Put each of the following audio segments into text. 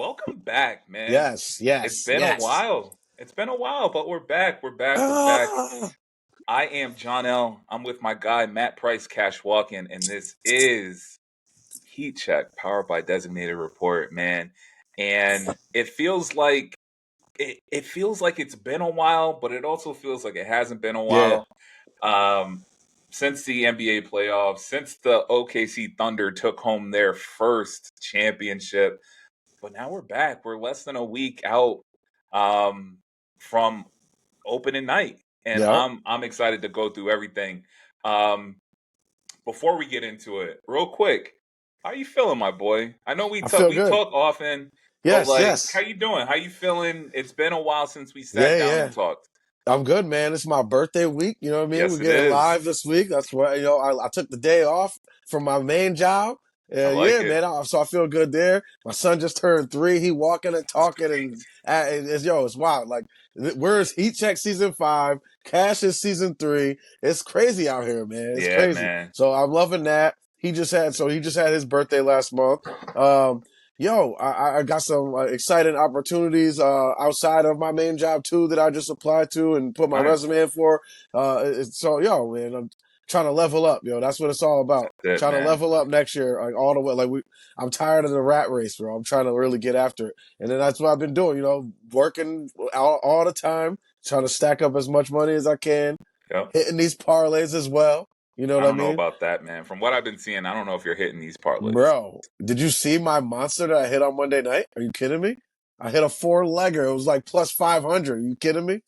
Welcome back, man. Yes, It's yes, been a yes. while. It's been a while, but we're back. We're back. We're back. Ah, I am Johnell. I'm with my guy Matt Price, Cash Walking, and this is Heat Check, powered by Designated Report, man. And it feels like it's been a while, but it also feels like it hasn't been a yeah, while. Um, since the NBA playoffs, since the OKC Thunder took home their first championship. But now we're back. We're less than a week out um, from opening night, and yep. I'm excited to go through everything. Um, before we get into it, real quick, how you feeling, my boy? I know we I talk feel we good. talk often, but Yes, like, how yes. you doing? How you feeling? It's been a while since we sat Yeah, down yeah. and talked. I'm good, man. It's my birthday week. You know what I mean? We're Yes, it getting is. live this week. That's why, I took the day off from my main job. I like Yeah, it. man. So I feel good there. My son just turned 3. He walking and talking it's wild. Like, we're Heat Check season 5. Cash is season 3. It's crazy out here, man. It's Yeah, crazy. man. So I'm loving that. He just had his birthday last month. Um, I got some exciting opportunities outside of my main job too that I just applied to and put my Nice. resume in for. Man, I'm trying to level up. That's what it's all about. That's it, Trying to man. level up next year, like all the way. I'm tired of the rat race, bro. I'm trying to really get after it, and then that's what I've been doing. Working all the time, trying to stack up as much money as I can, Yep. hitting these parlays as well. You know I what I don't know mean? about that, man. From what I've been seeing, I don't know if you're hitting these parlays. Bro, did you see my monster that I hit on Monday night? Are you kidding me? I hit a 4-legger. It was like plus 500. Are you kidding me?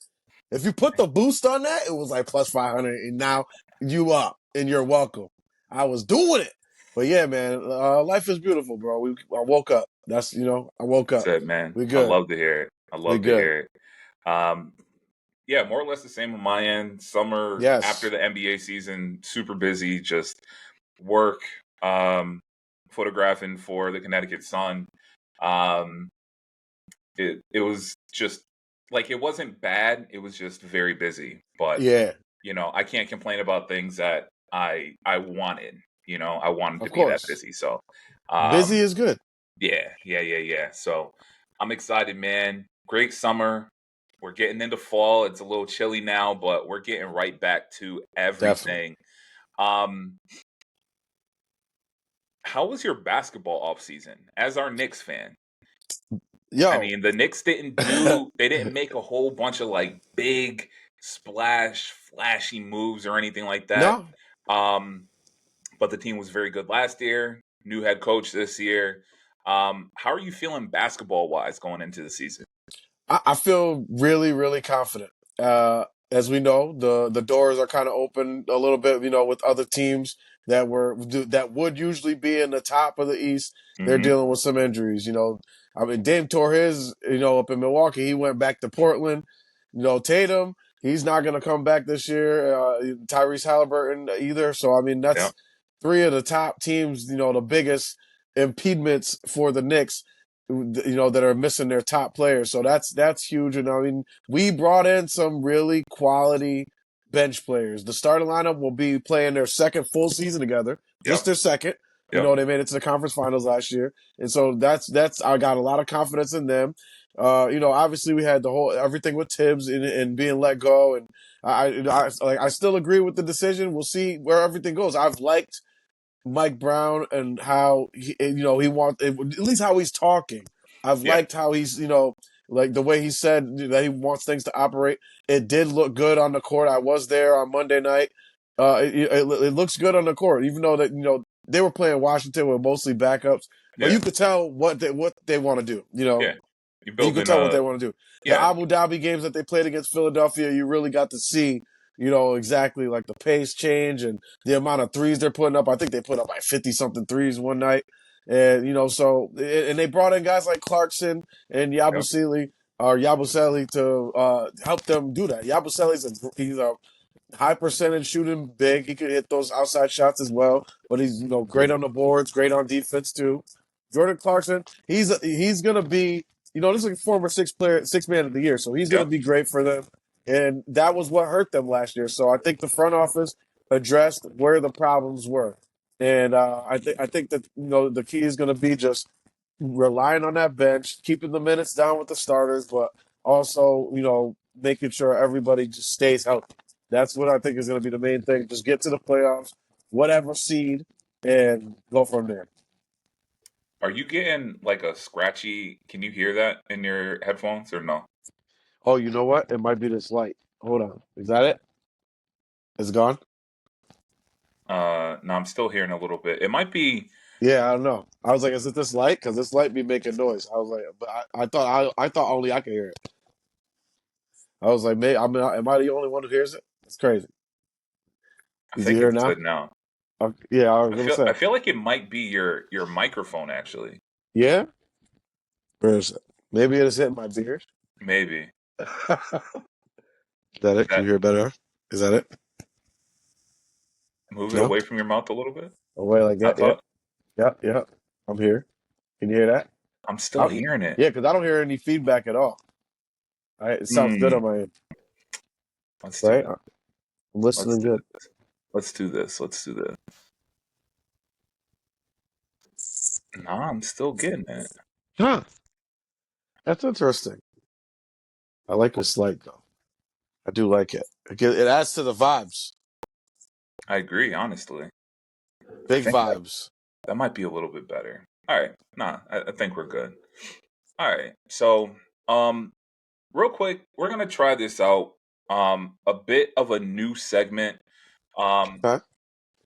If you put the boost on that, it was like plus 500. And now you up and you're welcome. I was doing it. But yeah, man, life is beautiful, bro. I woke up. I woke That's up. it, man. We I good. love to hear it. I We love to good. hear it. Yeah, more or less the same on my end. Summer after Yes. the NBA season, super busy, just work, photographing for the Connecticut Sun. Um, it was just like it wasn't bad. It was just very busy. But Yeah, I can't complain about things that I wanted. I wanted to of be that course. busy. So, Busy um, is good. yeah. So I'm excited, man. Great summer. We're getting into fall. It's a little chilly now, but we're getting right back to Definitely. everything. Um, how was your basketball off season as our Knicks fan? I Yo. mean, the Knicks they didn't make a whole bunch of like big splash, flashy moves or anything like that. No, Um, but the team was very good last year. New head coach this year. How are you feeling basketball wise going into the season? I feel really, really confident. As we know, the doors are kind of open a little bit. With other teams that would usually be in the top of the East, they're Hmm. dealing with some injuries. I mean, Dame tore his. Up in Milwaukee, he went back to Portland. Tatum, he's not going to come back this year. Tyrese Halliburton either. So I mean, Yeah, that's 3 of the top teams. The biggest impediments for the Knicks that are missing their top players. So that's huge. And I mean, we brought in some really quality bench players. The starting lineup will be playing their second full season together, yeah, just their second. yeah, They made it to the conference finals last year, and so that's I got a lot of confidence in them. Obviously we had the whole everything with Tibbs and being let go, and I still agree with the decision. We'll see where everything goes. I've liked Mike Brown and how he wants at least how he's talking. I've yeah. liked how he's like the way he said that he wants things to operate. It did look good on the court. I was there on Monday night. It looks good on the court, even though that they were playing Washington with mostly backups, but Yeah, you could tell what they want to do. yeah. You're You could building tell what a they want to do. The yeah, Abu Dhabi games that they played against Philadelphia, you really got to see, exactly like the pace change and the amount of threes they're putting up. I think they put up like 50 something threes one night. And, and they brought in guys like Clarkson and yeah, Yabusele to help them do that. He's a high percentage shooting big. He could hit those outside shots as well, but he's great on the boards, great on defense too. Jordan Clarkson, he's gonna be this is a former 6 man of the year, so he's gonna yeah. be great for them. And that was what hurt them last year. So I think the front office addressed where the problems were, and I think that the key is gonna be just relying on that bench, keeping the minutes down with the starters, but also, making sure everybody just stays healthy. That's what I think is going to be the main thing. Just get to the playoffs, whatever seed, and go from there. Are you getting like a scratchy? Can you hear that in your headphones or no? Oh, you know what? It might be this light. Hold on. Is that it? It's gone? No, I'm still hearing a little bit. It might be. Yeah, I don't know. I was like, is it this light? Because this light be making noise. I was like, but I thought only I could hear it. I was like, am I the only one who hears it? It's crazy. I Did you think hear it it's now? good now. Yeah, I was I gonna feel. say. I feel like it might be your microphone actually. Yeah? Where is it? Maybe it is hitting my beard. Maybe Is that it? Can that you hear better? Is that it? move it No? away from your mouth a little bit. Away like I that? Yeah. thought Yeah, yeah. I'm here. Can you hear that? I'm still hearing it. Yeah, because I don't hear any feedback at all. It sounds good Hmm. on my end, Let's do right? this. I'm Let's listening do good. this. Let's do this. Let's do this. Nah, I'm still getting it. Huh. That's interesting. I like this light though. I do like it. It adds to the vibes. I agree, honestly. I Big think vibes. that might be a little bit better. All right. Nah, I think we're good. All right. So, um, real quick, we're gonna try this out. A bit of a new segment. Um, Huh?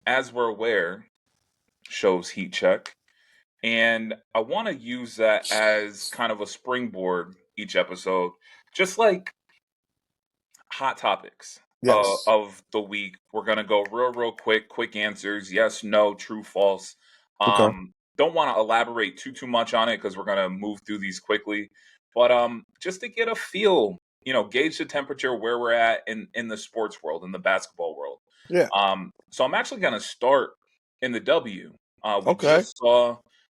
as we're aware, shows heat check, and I want to use that as kind of a springboard each episode, just like hot topics Yes. of the week. We're gonna go real quick answers. Yes, no, true, false. Okay. Don't want to elaborate too much on it because we're gonna move through these quickly. But just to get a feel, gauge the temperature where we're at in the sports world, in the basketball world. Yeah. So I'm actually gonna start in the W. We Okay. just saw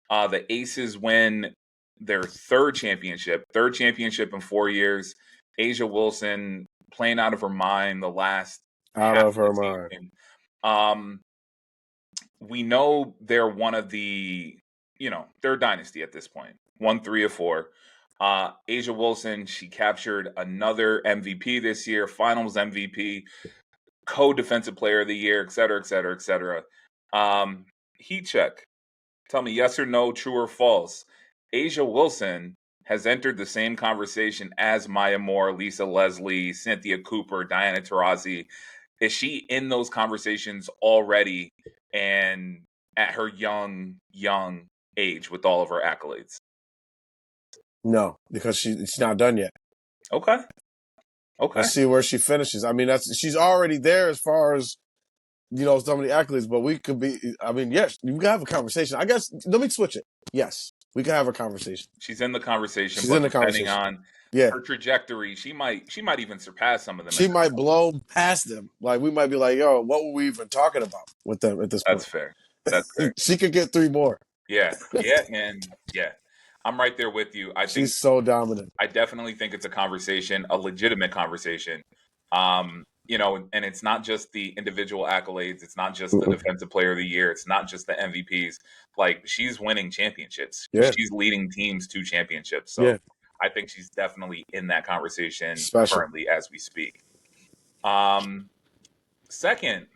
the Aces win their third championship in 4 years. Asia Wilson playing out of her mind the last Out half of of the her mind. season. Um, we know they're one of the, they're a dynasty at this point. 1, 3 or 4. Asia Wilson, she captured another MVP this year, Finals MVP, co-defensive player of the year, et cetera, et cetera, et cetera. Heat check. Tell me yes or no, true or false. Asia Wilson has entered the same conversation as Maya Moore, Lisa Leslie, Cynthia Cooper, Diana Taurasi. Is she in those conversations already and at her young age with all of her accolades? No, because she's not done yet. Okay. Okay. Let's see where she finishes. I mean, she's already there as far as some of the accolades, but we could be. I mean, yes, you can have a conversation. I guess let me switch it. Yes, we can have a conversation. She's in the conversation, She's in but the depending conversation. on Yeah, her trajectory, she might even surpass some of them at she this might point. blow past them. Like we might be like, yo, what were we even talking about with them at this That's point? fair. That's fair. She could get 3 more. Yeah, yeah, and yeah, I'm right there with you. She's so dominant. I definitely think it's a conversation, a legitimate conversation. And it's not just the individual accolades. It's not just the Mm-mm. defensive player of the year. It's not just the MVPs. Like she's winning championships. Yeah, She's leading teams to championships. So yeah, I think she's definitely in that conversation special. currently as we speak. Um, Second,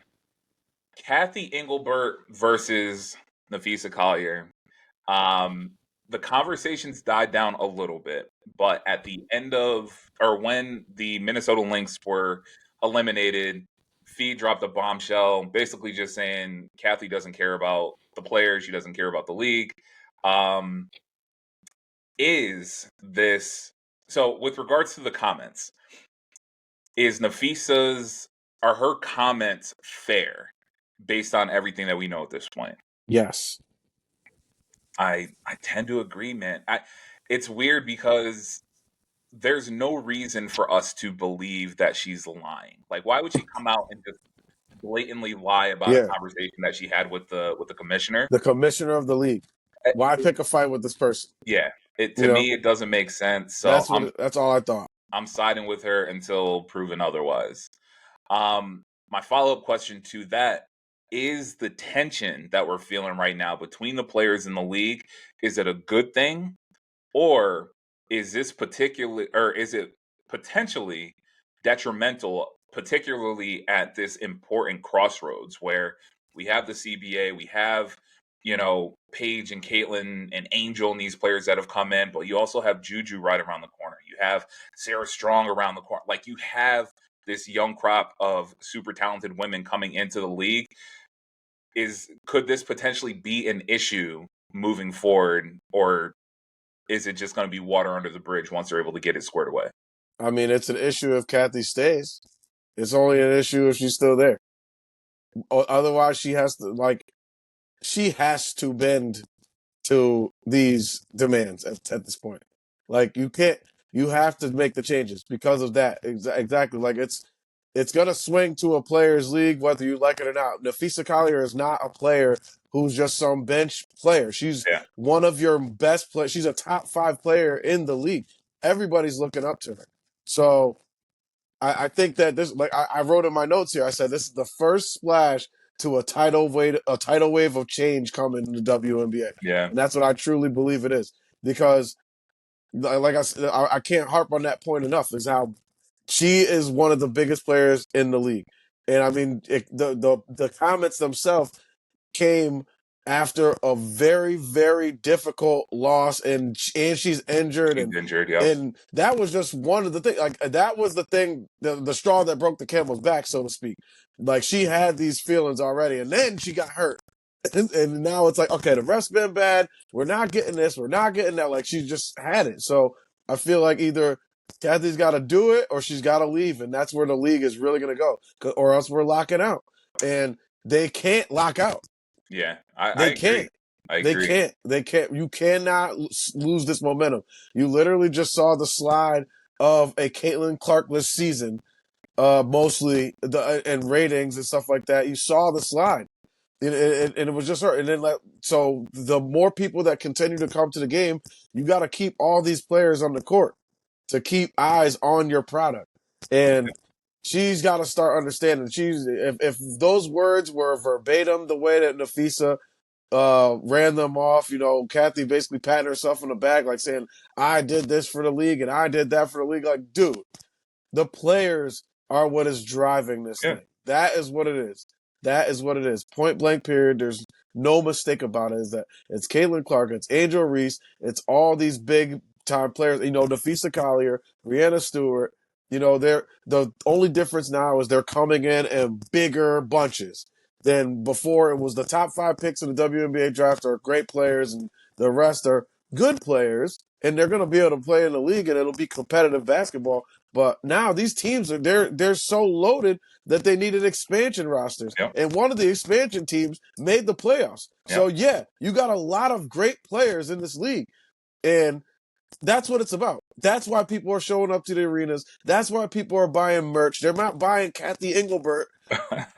Kathy Engelbert versus Nafisa Collier. Um, the conversations died down a little bit, but at the end of, or when the Minnesota Lynx were eliminated, Fee dropped a bombshell, basically just saying Kathy doesn't care about the players, she doesn't care about the league. Um, is this so? With regards to the comments, is Nafisa's are her comments fair based on everything that we know at this point? Yes, I tend to agree, man. It's weird because there's no reason for us to believe that she's lying. Like, why would she come out and just blatantly lie about a yeah. conversation that she had with the commissioner? The commissioner of the league. Uh, Why pick a fight with this person? Yeah, it You to know, me it doesn't make sense. So that's all I thought. I'm siding with her until proven otherwise. My follow up question to that is the tension that we're feeling right now between the players in the league, is it a good thing? Or is it potentially detrimental, particularly at this important crossroads where we have the CBA, we have, Paige and Caitlin and Angel and these players that have come in, but you also have Juju right around the corner. You have Sarah Strong around the corner. Like, you have this young crop of super talented women coming into the league. Could this potentially be an issue moving forward, or is it just going to be water under the bridge once they're able to get it squared away? I mean, it's an issue if Kathy stays. It's only an issue if she's still there. Otherwise, she has to bend to these demands at this point. Like, you have to make the changes because of that. Exactly. Like, it's gonna swing to a players' league whether you like it or not. Nafisa Collier is not a player who's just some bench player. She's Yeah, one of your best players. She's a top 5 player in the league. Everybody's looking up to her. So I think that this, like I wrote in my notes here, I said this is the first splash to a tidal wave of change coming in the WNBA, yeah, and that's what I truly believe it is. Because, like I said, I can't harp on that point enough. Is how she is one of the biggest players in the league, and I mean the comments themselves came after a very, very difficult loss, and she's injured, she's injured. Yep. and that was just one of the things. Like, that was the thing, the straw that broke the camel's back, so to speak. Like, she had these feelings already, and then she got hurt, and now it's like, okay, the rest's been bad. We're not getting this. We're not getting that. Like, she just had it. So I feel like either Kathy's got to do it or she's got to leave, and that's where the league is really going to go, or else we're locking out, and they can't lock out. Yeah, I They agree. can't. I They agree. can't. They can't. You cannot lose this momentum. You literally just saw the slide of a Caitlin Clark-less season, mostly and ratings and stuff like that. You saw the slide, and it was just her. And then, so the more people that continue to come to the game, you got to keep all these players on the court to keep eyes on your product. And she's got to start understanding. If those words were verbatim the way that Nafisa ran them off. Kathy basically patting herself on the back, like saying, I did this for the league and I did that for the league. Like, dude, the players are what is driving this Yeah, thing. That is what it is. That is what it is. Point blank period. There's no mistake about it. Is that it's Caitlin Clark, it's Angel Reese, it's all these big time players. Nafisa Collier, Brianna Stewart. They're the only difference now is they're coming in bigger bunches than before. It was the top 5 picks in the WNBA draft are great players, and the rest are good players, and they're going to be able to play in the league, and it'll be competitive basketball. But now these teams they're so loaded that they needed expansion rosters. yep, And one of the expansion teams made the playoffs. So yep, yeah, you got a lot of great players in this league. And that's what it's about. That's why people are showing up to the arenas. That's why people are buying merch. They're not buying Kathy Engelbert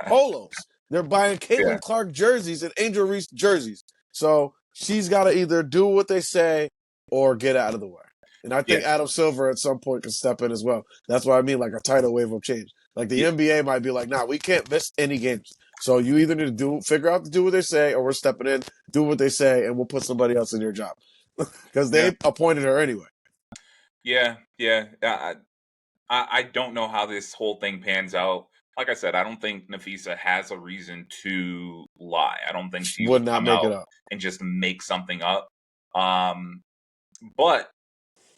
polos. They're buying yeah, Caitlin Clark jerseys and Angel Reese jerseys. So she's got to either do what they say or get out of the way. And I yeah, think Adam Silver at some point can step in as well. That's what I mean, like a tidal wave of change. Like, the yeah, NBA might be like, nah, we can't miss any games. So you either need to figure out to do what they say, or we're stepping in, do what they say, and we'll put somebody else in your job. Because yeah, they appointed her anyway. yeah, yeah. I don't know how this whole thing pans out. Like I said, I don't think Nafisa has a reason to lie. I don't think she would Would not come make it out up. and just make something up. Um, but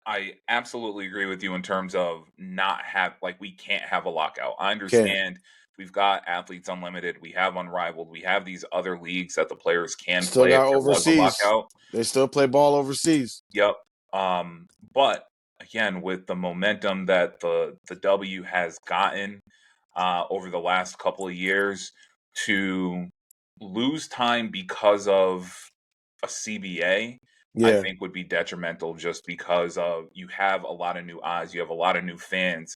I absolutely agree with you in terms of not have like we can't have a lockout. I Can't. understand we've got Athletes Unlimited, we have Unrivaled, we have these other leagues that the players can Still play if got there was a overseas. lockout. They still play ball overseas. Yep. But again, with the momentum that the W has gotten over the last couple of years, to lose time because of a CBA, I Yeah. think would be detrimental just because of you have a lot of new eyes, you have a lot of new fans.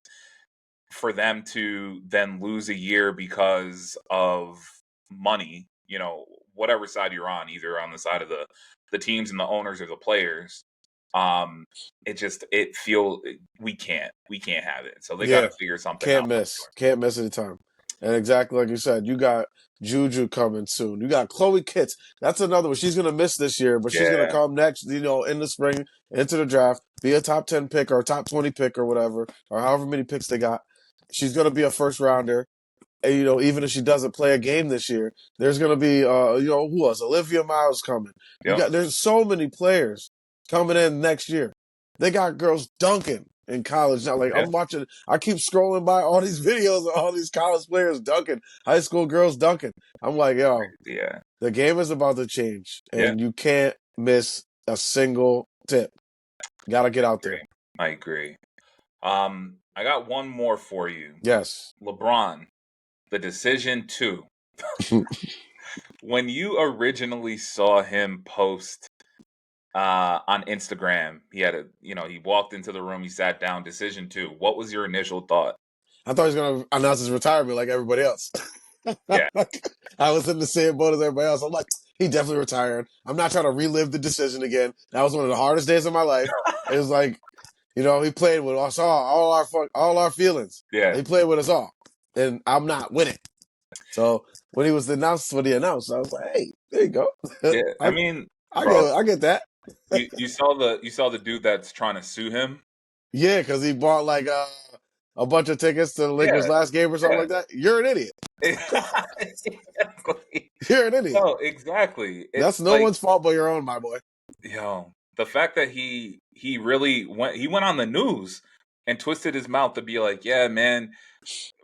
For them to then lose a year because of money, whatever side you're on, either on the side of the teams and the owners or the players, um, it feel we can't have it. So they got Yeah. to figure something Can't out for miss. sure. Can't miss any time. And exactly like you said, you got Juju coming soon. You got Chloe Kitts. That's another one. She's gonna miss this year, but she's gonna Yeah. come next. In the spring into the draft, be a top 10 pick or a top 20 pick or whatever, or however many picks they got. She's gonna be a first rounder. And, even if she doesn't play a game this year, there's gonna be who else? Olivia Miles coming. Yep. There's so many players coming in next year. They got girls dunking in college now. Like Yeah. I'm watching, I keep scrolling by all these videos of all these college players dunking, high school girls dunking. I'm like, yo, Yeah. the game is about to change, Yeah. and you can't miss a single tip. Got to get out there. I agree. I got one more for you. Yes. LeBron, the decision too. When you originally saw him post on Instagram, he had he walked into the room, he sat down, decision two. What was your initial thought? I thought he was going to announce his retirement like everybody else. Yeah. I was in the same boat as everybody else. I'm like, he definitely retired. I'm not trying to relive the decision again. That was one of the hardest days of my life. It was like, he played with us all our feelings. Yeah. He played with us all, and I'm not with it. So when he announced, I was like, hey, there you go. Yeah. I I mean, bro, I get that. you saw the dude that's trying to sue him? Yeah, because he bought like a bunch of tickets to the Lakers' Yeah. last game or something Yeah. like that. You're an idiot. Exactly. You're an idiot. No, exactly. That's It's no like, one's fault but your own, my boy. the fact that he really went on the news and twisted his mouth to be like, yeah, man,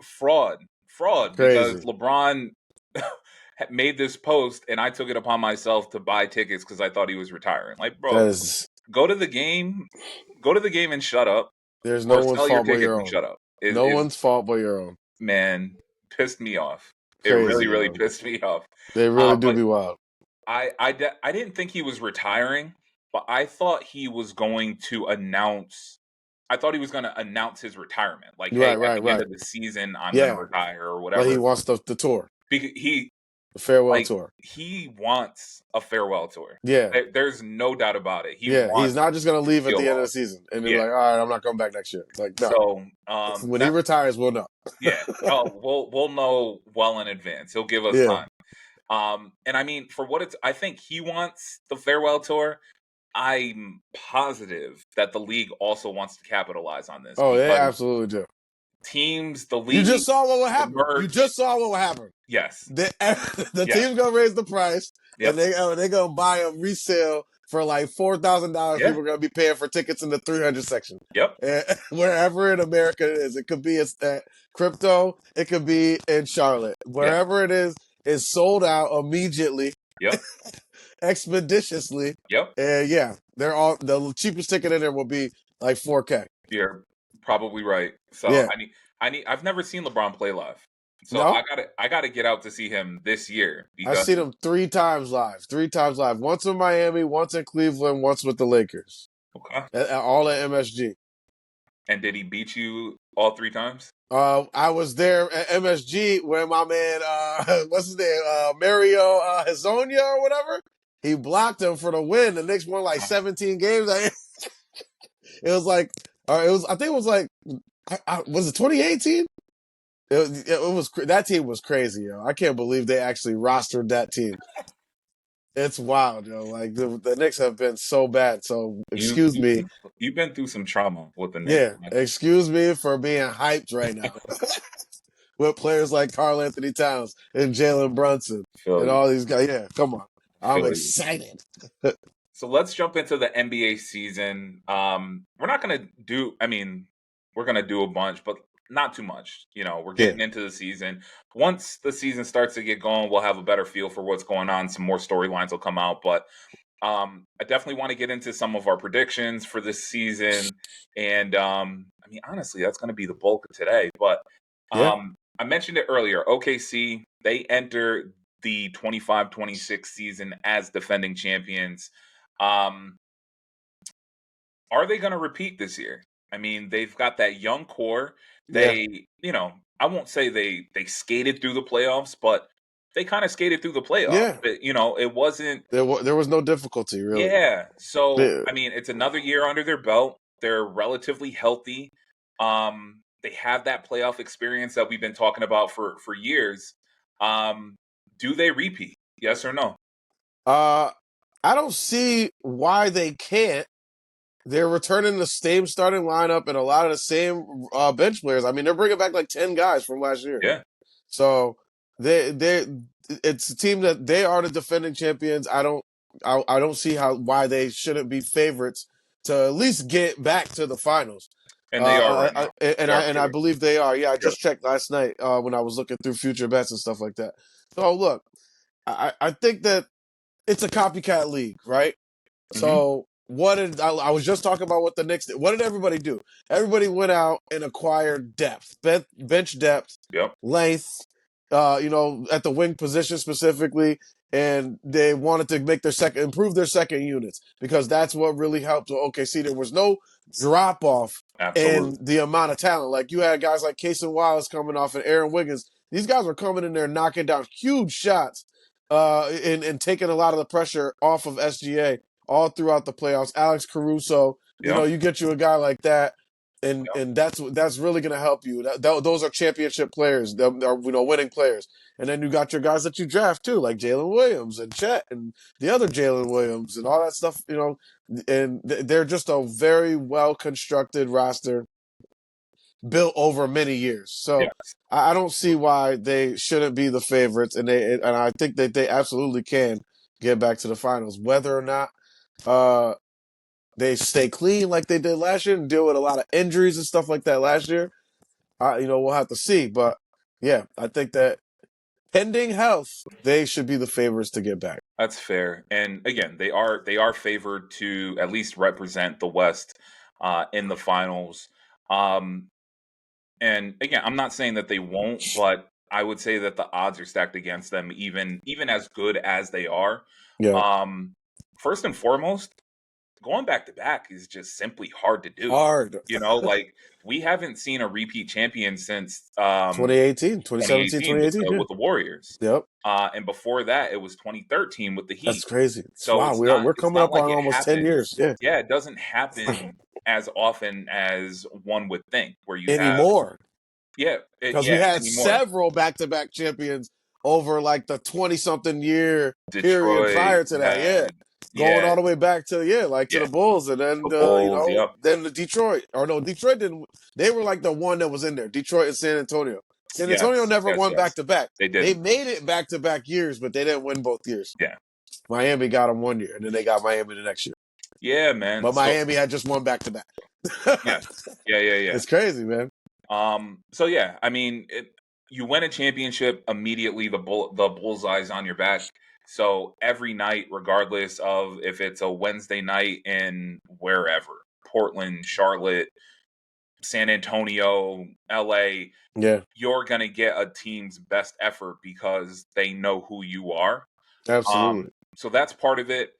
fraud, because Crazy. LeBron had made this post and I took it upon myself to buy tickets because I thought he was retiring. Like, bro, That is. go to the game, and shut up, There's no or one's sell your fault but tickets your and own. shut up. No one's fault but your own. Man, pissed me off. It really, Crazy, really yo. pissed me off. They really do But be wild. I didn't think he was retiring, but I thought he was going to announce. I thought he was going to announce his retirement, like, hey, at the end Right. of the season, I'm going to Yeah. retire or Like he whatever. wants the tour. Because The farewell tour. he wants a farewell tour. Yeah. There's no doubt about it. He Yeah. He's wants not just going to to leave at feel the end of love. the season and be Yeah. like, all right, I'm not coming back next year. Like, no. So When he retires, we'll know. yeah. Oh, we'll know well in advance. He'll give us Yeah. time. And I mean, for what I think he wants the farewell tour. I'm positive that the league also wants to capitalize on this. Oh, they because absolutely do. teams, the You league, just saw what would the happen. You merch. just saw what would happen. Yes. The Yes. team's gonna raise the price, Yep. and they gonna buy a resale for like $4,000. Yeah. People are gonna be paying for tickets in the 300 section. Yep. And wherever in America it is, it could be at crypto, it could be in Charlotte. Wherever it is sold out immediately, Yep. expeditiously. Yep. And yeah, they're all the cheapest ticket in there will be like 4K. You're probably right. So Yeah. I've never seen LeBron play live. So No? I gotta get out to see him this year. I've seen him 3 times live. 3 times live. Once in Miami, once in Cleveland, once with the Lakers. Okay. All at MSG. And did he beat you all 3 times? I was there at MSG when my man, what's his name, Mario Hezonja or whatever, he blocked him for the win. The Knicks won like 17 games. It was like, I think it was like, was it 2018? It was that team was crazy, yo. I can't believe they actually rostered that team. It's wild, yo. Like the Knicks have been so bad. So excuse me. You've been through some trauma with the Knicks. Yeah, Man. excuse me for being hyped right now with players like Karl Anthony Towns and Jalen Brunson and all these guys. Yeah, come on. I'm excited. So let's jump into the NBA season. We're not gonna do. I mean, we're gonna do a bunch, but not too much. We're getting into the season. Once the season starts to get going, we'll have a better feel for what's going on. Some more storylines will come out, but I definitely want to get into some of our predictions for this season. And I mean, honestly, that's going to be the bulk of today. But I mentioned it earlier. OKC, they enter the 25-26 season as defending champions. Are they going to repeat this year? I mean, they've got that young core. They, I won't say they skated through the playoffs, but they kind of skated through the playoffs. Yeah. But, it wasn't. There was no difficulty, really. Yeah. So, I mean, it's another year under their belt. They're relatively healthy. They have that playoff experience that we've been talking about for years. Um, do they repeat? Yes or no? Uh, I don't see why they can't. They're returning the same starting lineup and a lot of the same bench players. I mean, they're bringing back like 10 guys from last year. Yeah, So they it's a team that they are the defending champions. I don't see how why they shouldn't be favorites to at least get back to the finals. and they are right now. They are I favorites. believe they are. Yeah, I Yep. just checked last night when I was looking through future bets and stuff like that. So look, I think that it's a copycat league, right? Hmm. So what did I was just talking about what the Knicks did. What did everybody do? Everybody went out and acquired depth, bench depth, Yep. length, at the wing position specifically, and they wanted to make improve their second units because that's what really helped with OKC. There was no drop off in Absolutely. the amount of talent. Like you had guys like Casey Wallace coming off and Aaron Wiggins. These guys were coming in there knocking down huge shots, and taking a lot of the pressure off of SGA all throughout the playoffs. Alex Caruso, Yep. you get you a guy like that, and Yep. and that's really going to help you. Those are championship players, are winning players. And then you got your guys that you draft too, like Jalen Williams and Chet and the other Jalen Williams and all that stuff. And they're just a very well constructed roster built over many years. So Yes. I don't see why they shouldn't be the favorites, and I think that they absolutely can get back to the finals. Whether or not uh, they stay clean like they did last year and deal with a lot of injuries and stuff like that last year, we'll have to see. But yeah, I think that pending health, they should be the favorites to get back. That's fair. And again, they are favored to at least represent the West in the finals. Um, and again, I'm not saying that they won't, but I would say that the odds are stacked against them, even as good as they are. Yeah, Um, First and foremost, going back to back is just simply hard to do. hard. Like we haven't seen a repeat champion since 2018, 2017, 2018 2018. Yeah. with the Warriors. Yep. And before that, it was 2013 with the That's Heat. crazy. So Wow, it's not we're it's coming not up like on it almost 10 happens. years. Yeah. Yeah, it doesn't happen as often as one would think, where you have Anymore. Because we yeah had anymore. several back-to-back champions over like the 20-something year period Detroit prior to that. Yeah, had going yeah all the way back to like to yeah the Bulls, and then the Bulls. Yep. then the Detroit. Or no, Detroit didn't. They were like the one that was in there. Detroit and San Antonio. San Antonio Yes. never Yes. won Yes. back-to-back. They They didn't. made it back-to-back years, but they didn't win both years. Yeah. Miami got them one year, and then they got Miami the next year. Yeah, man. But So Miami had just one back-to-back. yes. Yeah. Yeah. Yeah. It's crazy, man. So yeah, I mean, you win a championship immediately. The bullseye's on your back. So every night, regardless of if it's a Wednesday night in wherever, Portland, Charlotte, San Antonio, LA, Yeah, you're gonna get a team's best effort because they know who you are. absolutely. So that's part of it.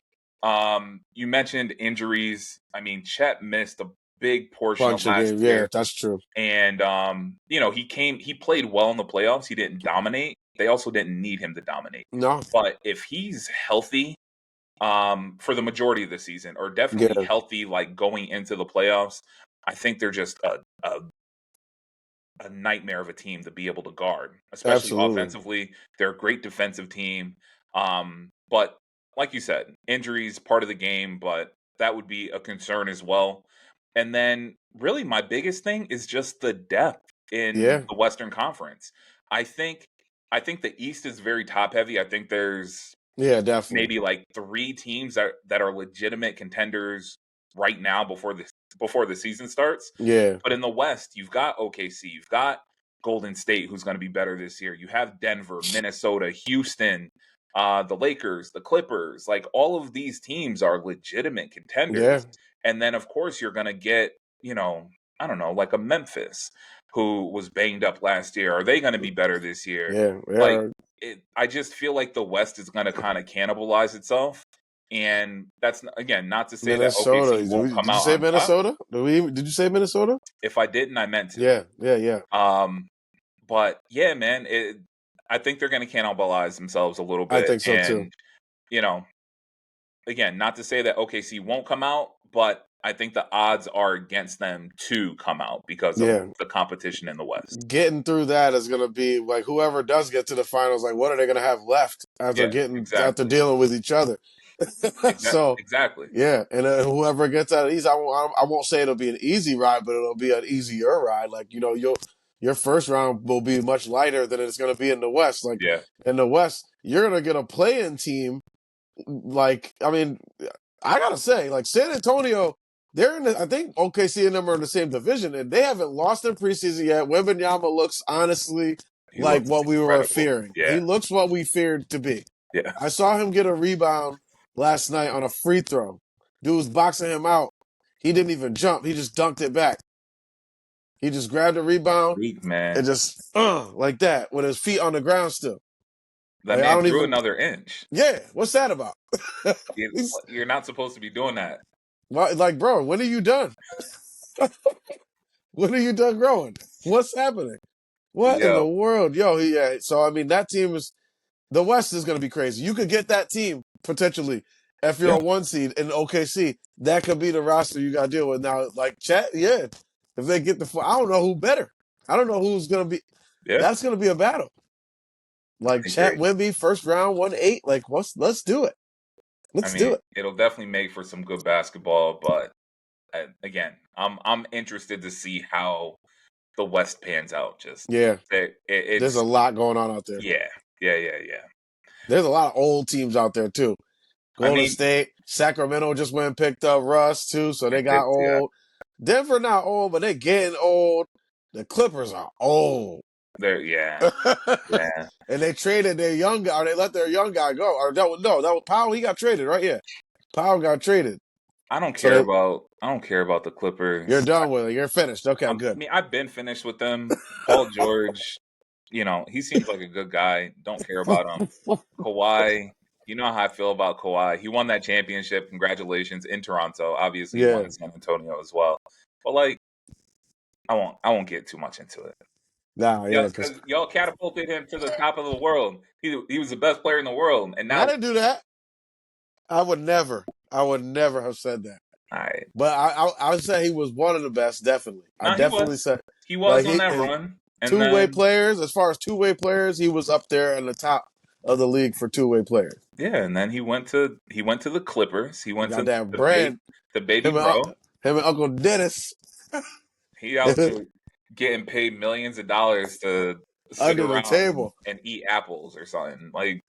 You mentioned injuries. I mean, Chet missed a big portion of Bunch of last games. year. Yeah, that's true. And he played well in the playoffs. He didn't dominate. They also didn't need him to dominate. No. But if he's healthy, for the majority of the season, or definitely Yeah, healthy, like going into the playoffs, I think they're just a nightmare of a team to be able to guard, especially absolutely. offensively. They're a great defensive team. But like you said, injuries part of the game, but that would be a concern as well. And then really my biggest thing is just the depth in Yeah, the Western Conference. I think I think the East is very top heavy. I think there's yeah, definitely. maybe like three teams that are legitimate contenders right now before the season starts. Yeah, But in the West, you've got OKC, you've got Golden State, who's going to be better this year. You have Denver, Minnesota, Houston, the Lakers, the Clippers. Like all of these teams are legitimate yeah, contenders. And then, of course, you're going to get, I don't know, like a Memphis who was banged up last year. Are they going to be better this year? yeah, Like, yeah. I just feel like the West is going to kind of cannibalize itself. And that's, again, not to say that Minnesota. OKC won't come Did you out say on top. Minnesota? Did you say Minnesota? If I didn't, I meant to. Yeah, yeah, yeah. Um, but yeah, man, I think they're going to cannibalize themselves a little I bit. think so too. And, you know, again, not to say that OKC won't come out, but I think the odds are against them to come out because of Yeah, the competition in the West. getting through that is going to be like whoever does get to the finals. Like, what are they going to have left Yeah, after exactly. dealing with each other? So, Exactly. yeah, and whoever gets out of these, I won't say it'll be an easy ride, but it'll be an easier ride. Like your first round will be much lighter than it's going to be in the West. Like Yeah. in the West, you're going to get a play-in team. Like, I mean, I gotta say, like San Antonio, they're in. I think OKC and them are in the same division, and they haven't lost in preseason yet. Wembanyama looks honestly He like looks what we were incredible. fearing. He Yeah. looks what we feared to be. Yeah. I saw him get a rebound last night on a free throw. Dude was boxing him out. He didn't even jump. He just dunked it back. He just grabbed the rebound Weak, and man. just like that with his feet on the ground still. That Like I man don't drew even. another inch. Yeah, what's that about? You- He's You're not supposed to be doing that. like, bro, when are you done? When are you done growing? What's happening? What in the Yo. world? Yo, yeah. So I mean that team is the West is gonna be crazy. You could get that team potentially if you're Yeah. a 1 seed in OKC. That could be the roster you gotta deal with. Now, like chat, yeah. If they get I don't know who better. I don't know who's gonna be Yeah. that's gonna be a battle. Like I Chat agree. Wemby, first round, 1-8. Like let's do it. I Let's do mean, it. it'll definitely make for some good basketball, but again, I'm interested to see how the West pans out. Just Yeah. There's a it's lot going on out there. yeah, yeah. There's a lot of old teams out there too. I Golden mean, State, Sacramento just went and picked up Russ too, so they got yeah, old. Denver not old, but they getting old. The Clippers are old. yeah, yeah. And they traded their young guy, or they let their young guy go. Or that was Powell. He got traded, right? Yeah, Powell got traded. So I don't care about the you're Clippers. done with it. You're finished. Okay, I good. mean, I've been finished with them. Paul George, he seems like a good guy. Don't care about him. Kawhi, you know how I feel about Kawhi. He won that championship. Congratulations in Toronto. Obviously, he won Yeah. in San Antonio as well. But like, I won't get too much into it. Nah, yeah, Yes, because because y'all catapulted him to the top of the world. He was the best player in the world, and I now didn't do that. I would never. I would never have said that. I But I would say he was one of the best. Definitely, I no, definitely said he like was on that run, and two-way then players. As far as two-way players, he was up there in the top of the league for two-way players. yeah, and then he went to the Clippers. He went to Goddamn Brand, the baby him and bro. him and Uncle Dennis He out there getting paid millions of dollars to sit under the around table, and eat apples or something. Like,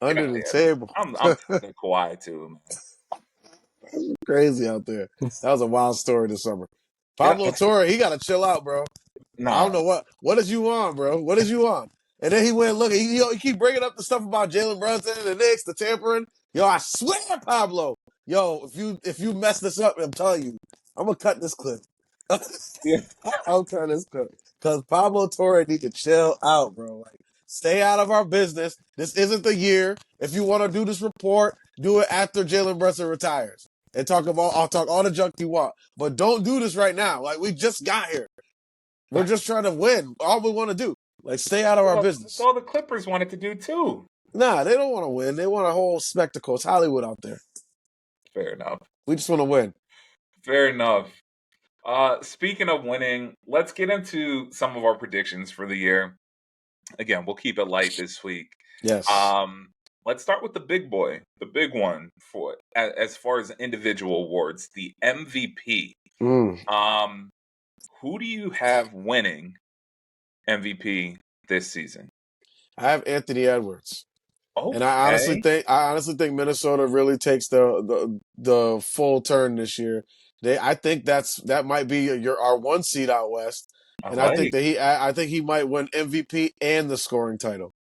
get under out of the here, man. table. I'm tired of Kawhi too, man. Crazy out there. That was a wild story this summer. Yeah, Pablo Torre, he got to chill out, bro. I don't nah, know what is you on, bro. What is you on? And then he went look. He keep bringing up the stuff about Jalen Brunson and the Knicks, the tampering. Yo, I swear, Pablo. Yo, if you mess this up, I'm telling you, I'm gonna cut this clip. yeah, I'll turn this clip because Pablo Torre need to chill out, bro. Like, stay out of our business. This isn't the year. If you want to do this report, do it after Jalen Brunson retires and talk about. I'll talk all the junk you want, but don't do this right now. Like we just got here. We're just trying to win. All we want to do. Like, stay out of our well, that's business. all the Clippers wanted to do too. Nah, they don't want to win. They want a whole spectacle. It's Hollywood out there. Fair enough. We just want to win. Fair enough. Speaking of winning, let's get into some of our predictions for the year. Again, we'll keep it light this week. Yes. Um, let's start with the big boy, the big one for as far as individual awards, the MVP. Mm. Um, who do you have winning MVP this season? I have Anthony Edwards. And Okay, I honestly think Minnesota really takes the full turn this year. I think that might be our 1 seed out west, I and I think like. that I think he might win MVP and the scoring title.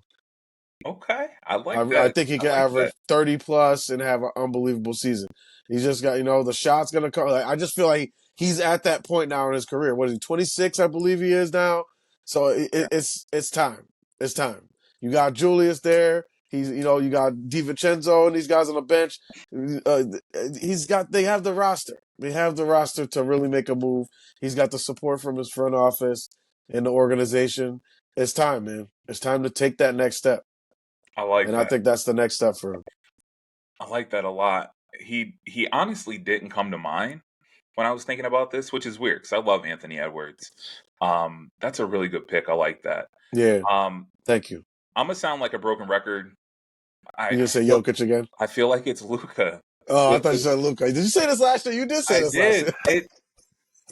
Okay, I like I that. think he I could like average that. 30 plus and have an unbelievable season. He's just got the shots gonna come. Like, I just feel like he's at that point now in his career. What is he, 26? I believe he is now. So Yeah, it's time. It's time. You got Julius there. He's you got DiVincenzo and these guys on the bench. Uh, they have the roster. They have the roster to really make a move. He's got the support from his front office and the organization. It's time, man. It's time to take that next step. I like And I that. think that's the next step for him. I like that a lot. He honestly didn't come to mind when I was thinking about this, which is weird because I love Anthony Edwards. That's a really good pick. I like that. Yeah, Um, thank you. I'm gonna sound like a broken record. You I gonna say feel Jokic again? I feel like it's Luca. Oh, I thought you said Luka. Did you say this last year? You did say I this last did. year.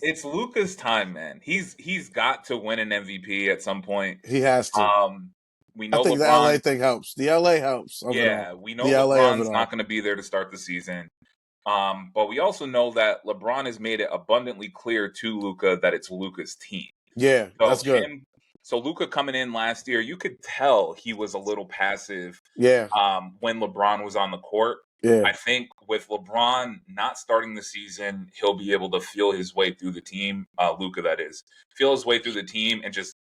It's Luca's time, man. He's got to win an MVP at some point. He has to. Um, we I know think the LA LeBron. thing helps. The LA helps of it all. Yeah, we know The LA of it LeBron's all. not going to be there to start the season. But we also know that LeBron has made it abundantly clear to Luca that it's Luca's team. Yeah, So that's good. Luca coming in last year, you could tell he was a little passive Yeah, when LeBron was on the court. yeah, I think with LeBron not starting the season, he'll be able to feel his way through the team. Luca, that is, feel his way through the team and just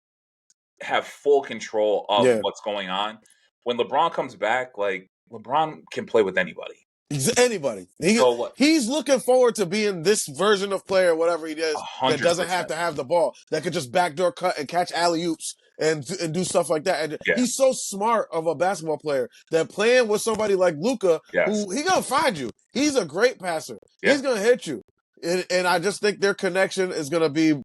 have full control of yeah. what's going on. When LeBron comes back, like LeBron can play with anybody. He's anybody. So He's looking forward to being this version of player, whatever he a is, that hundred doesn't have percent, to have the ball, that could just backdoor cut and catch alley oops and do stuff like that. And yeah, he's so smart of a basketball player that playing with somebody like Luca, yes, who he gonna find you. He's a great passer. yeah, He's gonna hit you. And I just think their connection is gonna be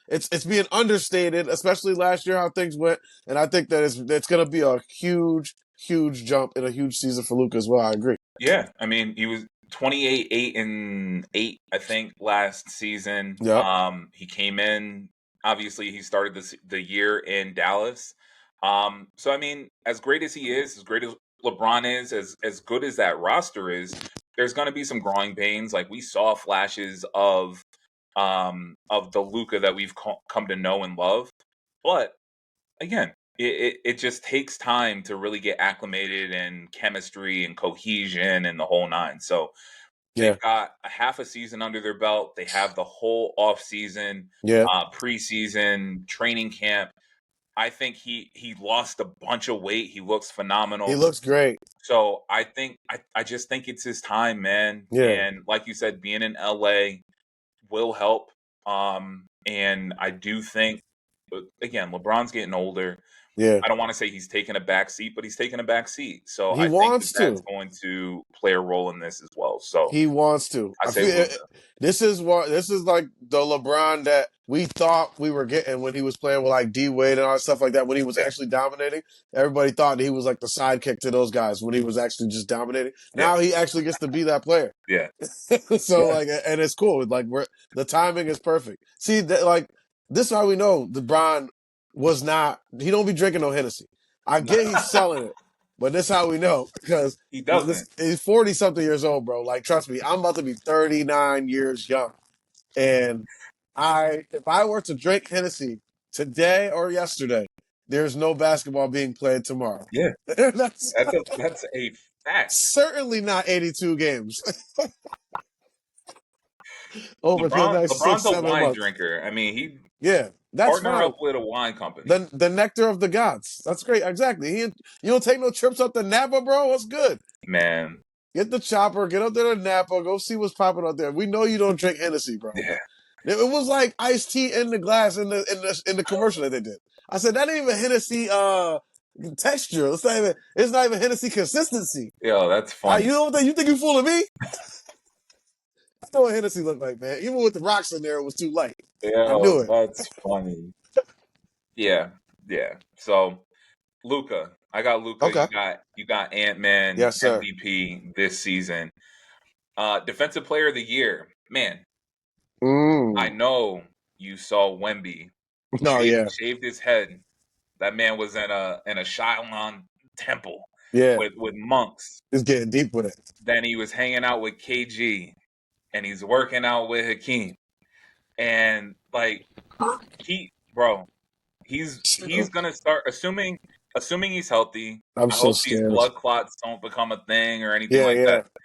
it's being understated, especially last year how things went. And I think that it's gonna be a huge jump and a huge season for Luca as well. I agree. yeah. I mean, he was 28, 8-8, I think, last season. Yep. He came in. Obviously, he started the year in Dallas. So I mean, as great as he is, as great as LeBron is, as good as that roster is, there's going to be some growing pains. Like we saw flashes of the Luca that we've come to know and love, but again, it just takes time to really get acclimated and chemistry and cohesion and the whole nine. So Yeah. they've got a half a season under their belt. They have the whole off season, Yeah. preseason, training camp. I think he lost a bunch of weight. He looks He phenomenal. looks great. So I just think it's his time, man. Yeah. And like you said, being in LA will help. And I do think, again, LeBron's getting older. Yeah. I don't want to say he's taking a back seat, but he's taking a back seat. So He I think that wants that's to. going to play a role in this as well. So He wants to. I I say feel Luca. this is like the LeBron that we thought we were getting when he was playing with like D Wade and all that stuff like that. When he was Yeah, actually dominating, everybody thought he was like the sidekick to those guys when he was actually just dominating. yeah, Now he actually gets to be that player. yeah, So yeah. like, and it's cool. Like the timing is perfect. See that like this is how we know LeBron was not. He don't be drinking no Hennessy. I get he's selling it, but this is how we know because He doesn't. he's 40 something years old, bro. Like trust me, I'm about to be 39 years young, and if I were to drink Hennessy today or yesterday, there's no basketball being played tomorrow. Yeah, That's that's a fact. certainly not 82 games over the next six, LeBron's a 7 months. wine drinker. I mean, he Yeah, that's partner fine. up with a wine company. The nectar of the gods. That's great. Exactly. You don't take no trips up to Napa, bro. What's good? Man, Get the chopper. Get up there to Napa. Go see what's popping out there. We know you don't drink Hennessy, bro. yeah, It was like iced tea in the glass in the commercial that they did. I said that ain't even Hennessy texture. It's not even Hennessy consistency. yo, that's funny. You know what you think you fooling me? I know what Hennessy looked like, man. Even with the rocks in there, it was too light. I Yo, knew it. that's funny. Yeah, yeah. So Luca, I got Luca. Okay. You got Ant Man Yes, sir. MVP this season. Defensive Player of the Year, man. I Mm. know you saw Wemby No, yeah. shaved his head. That man was in a Shaolin temple Yeah. with monks. It's getting deep with it. Then he was hanging out with KG, and he's working out with Hakeem. And like bro, he's gonna start assuming he's healthy. I'm I so hope these scared. blood clots don't become a thing or anything Yeah, like that. yeah.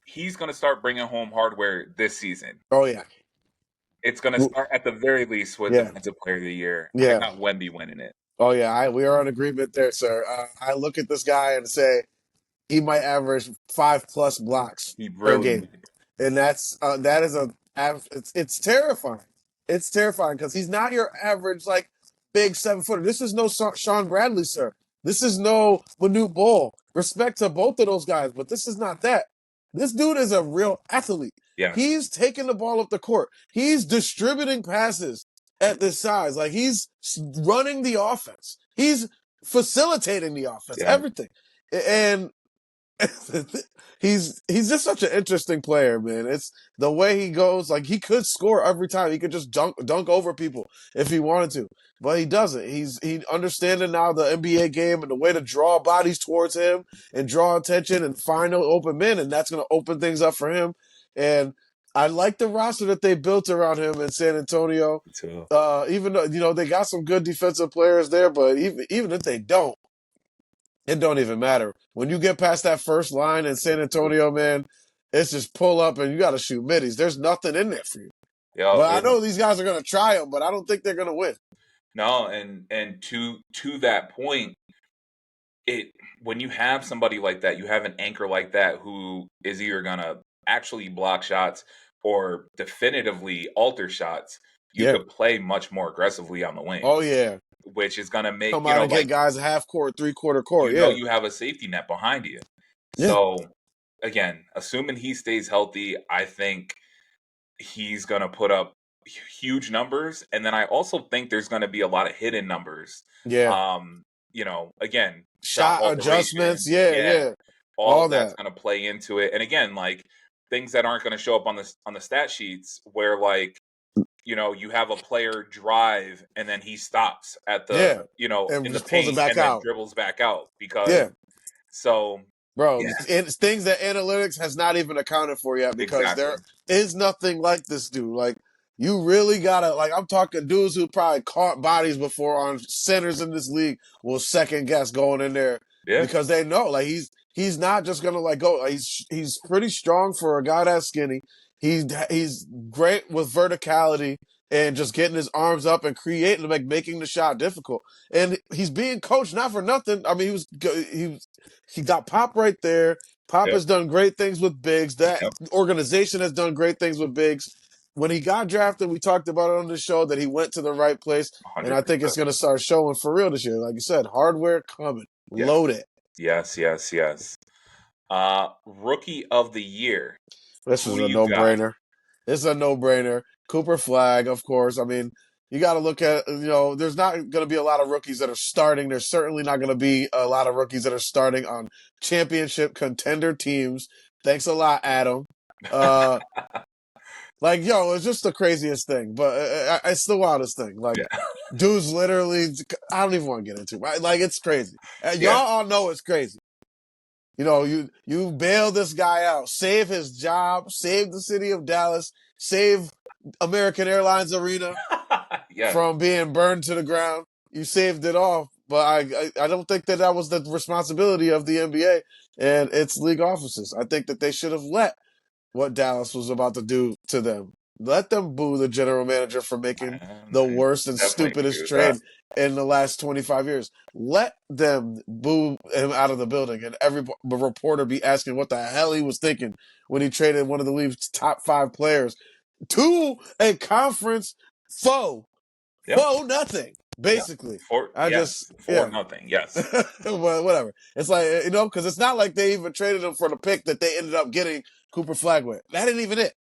He's gonna start bringing home hardware this season. Oh, yeah. It's gonna start at the very least with Yeah. Defensive Player of the Year. I Yeah. got Wemby winning it. Oh, yeah. We are in agreement there, sir. I look at this guy and say he might average 5+ blocks He per really, game, and that is it's terrifying. It's terrifying because he's not your average like big 7 footer. This is no Sean Bradley, sir. This is no Manute Bol. Respect to both of those guys, but this is not that. This dude is a real athlete. Yes. He's taking the ball up the court. He's distributing passes at this size. Like he's running the offense. He's facilitating the offense. Yeah. Everything. And he's just such an interesting player, man. It's the way he goes. Like he could score every time. He could just dunk over people if he wanted to, but he doesn't. He understanding now the NBA game and the way to draw bodies towards him and draw attention and find open men, and that's going to open things up for him. And I like the roster that they built around him in San Antonio. So, Even though they got some good defensive players there, but even if they don't, it don't even matter. When you get past that first line in San Antonio, man, it's just pull up and you got to shoot middies. There's nothing in there for you. yeah, But I know these guys are going to try them, but I don't think they're going to win. no, and to that point, it when you have somebody like that, you have an anchor like that who is either gonna actually block shots or definitively alter shots, you Yeah. could play much more aggressively on the wing, Oh, yeah. which is gonna make, Come out and get guys half court, 3/4 court. Yeah. you have a safety net behind you. Yeah. So again, assuming he stays healthy, I think he's going to put up huge numbers. And then I also think there's going to be a lot of hidden numbers. Yeah. Again, Shot adjustments. Yeah. yeah, Yeah. all All of that's that. going to play into it. And again, like things that aren't going to show up on the stat sheets where like you have a player drive and then he stops at the Yeah. And in the just pulls it paint back and then out. dribbles back out because Yeah. so Bro, yeah, it's things that analytics has not even accounted for yet because exactly. there is nothing like this dude. Like, you really gotta, like, I'm talking dudes who probably caught bodies before on centers in this league will second guess going in there Yeah. because they know, like, he's not just gonna, like, go. Like, he's pretty strong for a guy that's skinny. He's great with verticality and just getting his arms up and creating, like, making the shot difficult. And he's being coached not for nothing. I mean, he got Pop right there. Pop Yep. has done great things with bigs. That Yep. organization has done great things with bigs. When he got drafted, we talked about it on the show that he went to the right place, and I think 100%. it's going to start showing for real this year. Like you said, hardware coming, Yeah. loaded. Yes. Rookie of the year. This Who is do a you got? no-brainer. This is a no-brainer. Cooper Flag, of course. I mean, you got to look at, there's not going to be a lot of rookies that are starting. There's certainly not going to be a lot of rookies that are starting on championship contender teams. Thanks a lot, Adam. It's just the craziest thing, but it's the wildest thing. Like, Yeah. dude's literally, I don't even want to get into it. Right? Like, it's crazy. Yeah. Y'all all know it's crazy. You bail this guy out, save his job, save the city of Dallas, save American Airlines Arena Yeah. from being burned to the ground. You saved it all, but I don't think that was the responsibility of the NBA and its league offices. I think that they should have let what Dallas was about to do to them. Let them boo the general manager for making the I worst and definitely agree stupidest with that. trade in the last 25 years. Let them boo him out of the building, and every reporter be asking what the hell he was thinking when he traded one of the league's top 5 players to a conference foe. Yep. Foe nothing, basically. For nothing. Yes. Well, whatever. It's like, because it's not like they even traded him for the pick that they ended up getting Cooper Flag with. That ain't even it.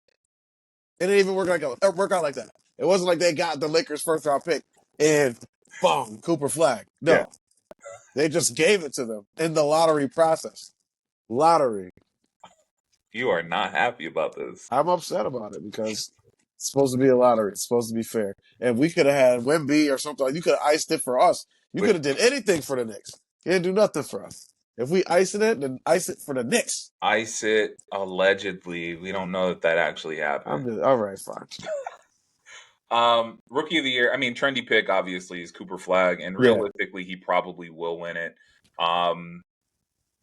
It didn't even work out like that. It wasn't like they got the Lakers' first round pick and boom, Cooper Flag. No. Yeah. They just gave it to them in the lottery process. Lottery. You are not happy about this. I'm upset about it because it's supposed to be a lottery. It's supposed to be fair. And we could have had Wemby or something. You could have iced it for us. You could have did anything for the Knicks. You didn't do nothing for us. If we icing it, then ice it for the Knicks. Ice it allegedly. We don't know that actually happened. All right, fine. Rookie of the year. I mean, trendy pick obviously is Cooper Flag, and Yeah. realistically, he probably will win it.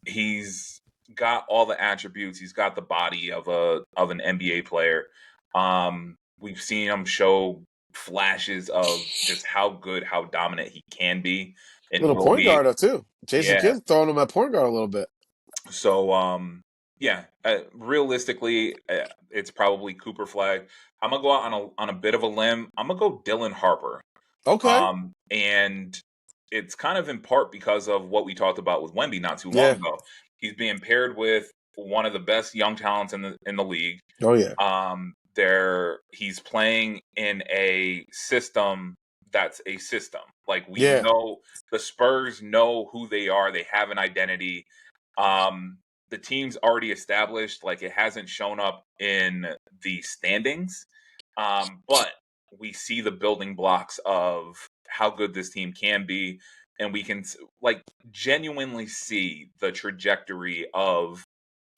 He's got all the attributes. He's got the body of an NBA player. We've seen him show flashes of just how good, how dominant he can be, and Little will point be. guard too. Jason Yeah. Kidd throwing him at point guard a little bit. So, realistically, it's probably Cooper Flag. I'm gonna go out on a bit of a limb. I'm gonna go Dylan Harper. Okay. And it's kind of in part because of what we talked about with Wemby not too long Yeah. ago. He's being paired with one of the best young talents in the league. Oh yeah, He's playing in a system that's a system. Like we yeah. know the Spurs know who they are. They have an identity. Um, the team's already established. Like it hasn't shown up in the standings, but we see the building blocks of how good this team can be, and we can like genuinely see the trajectory of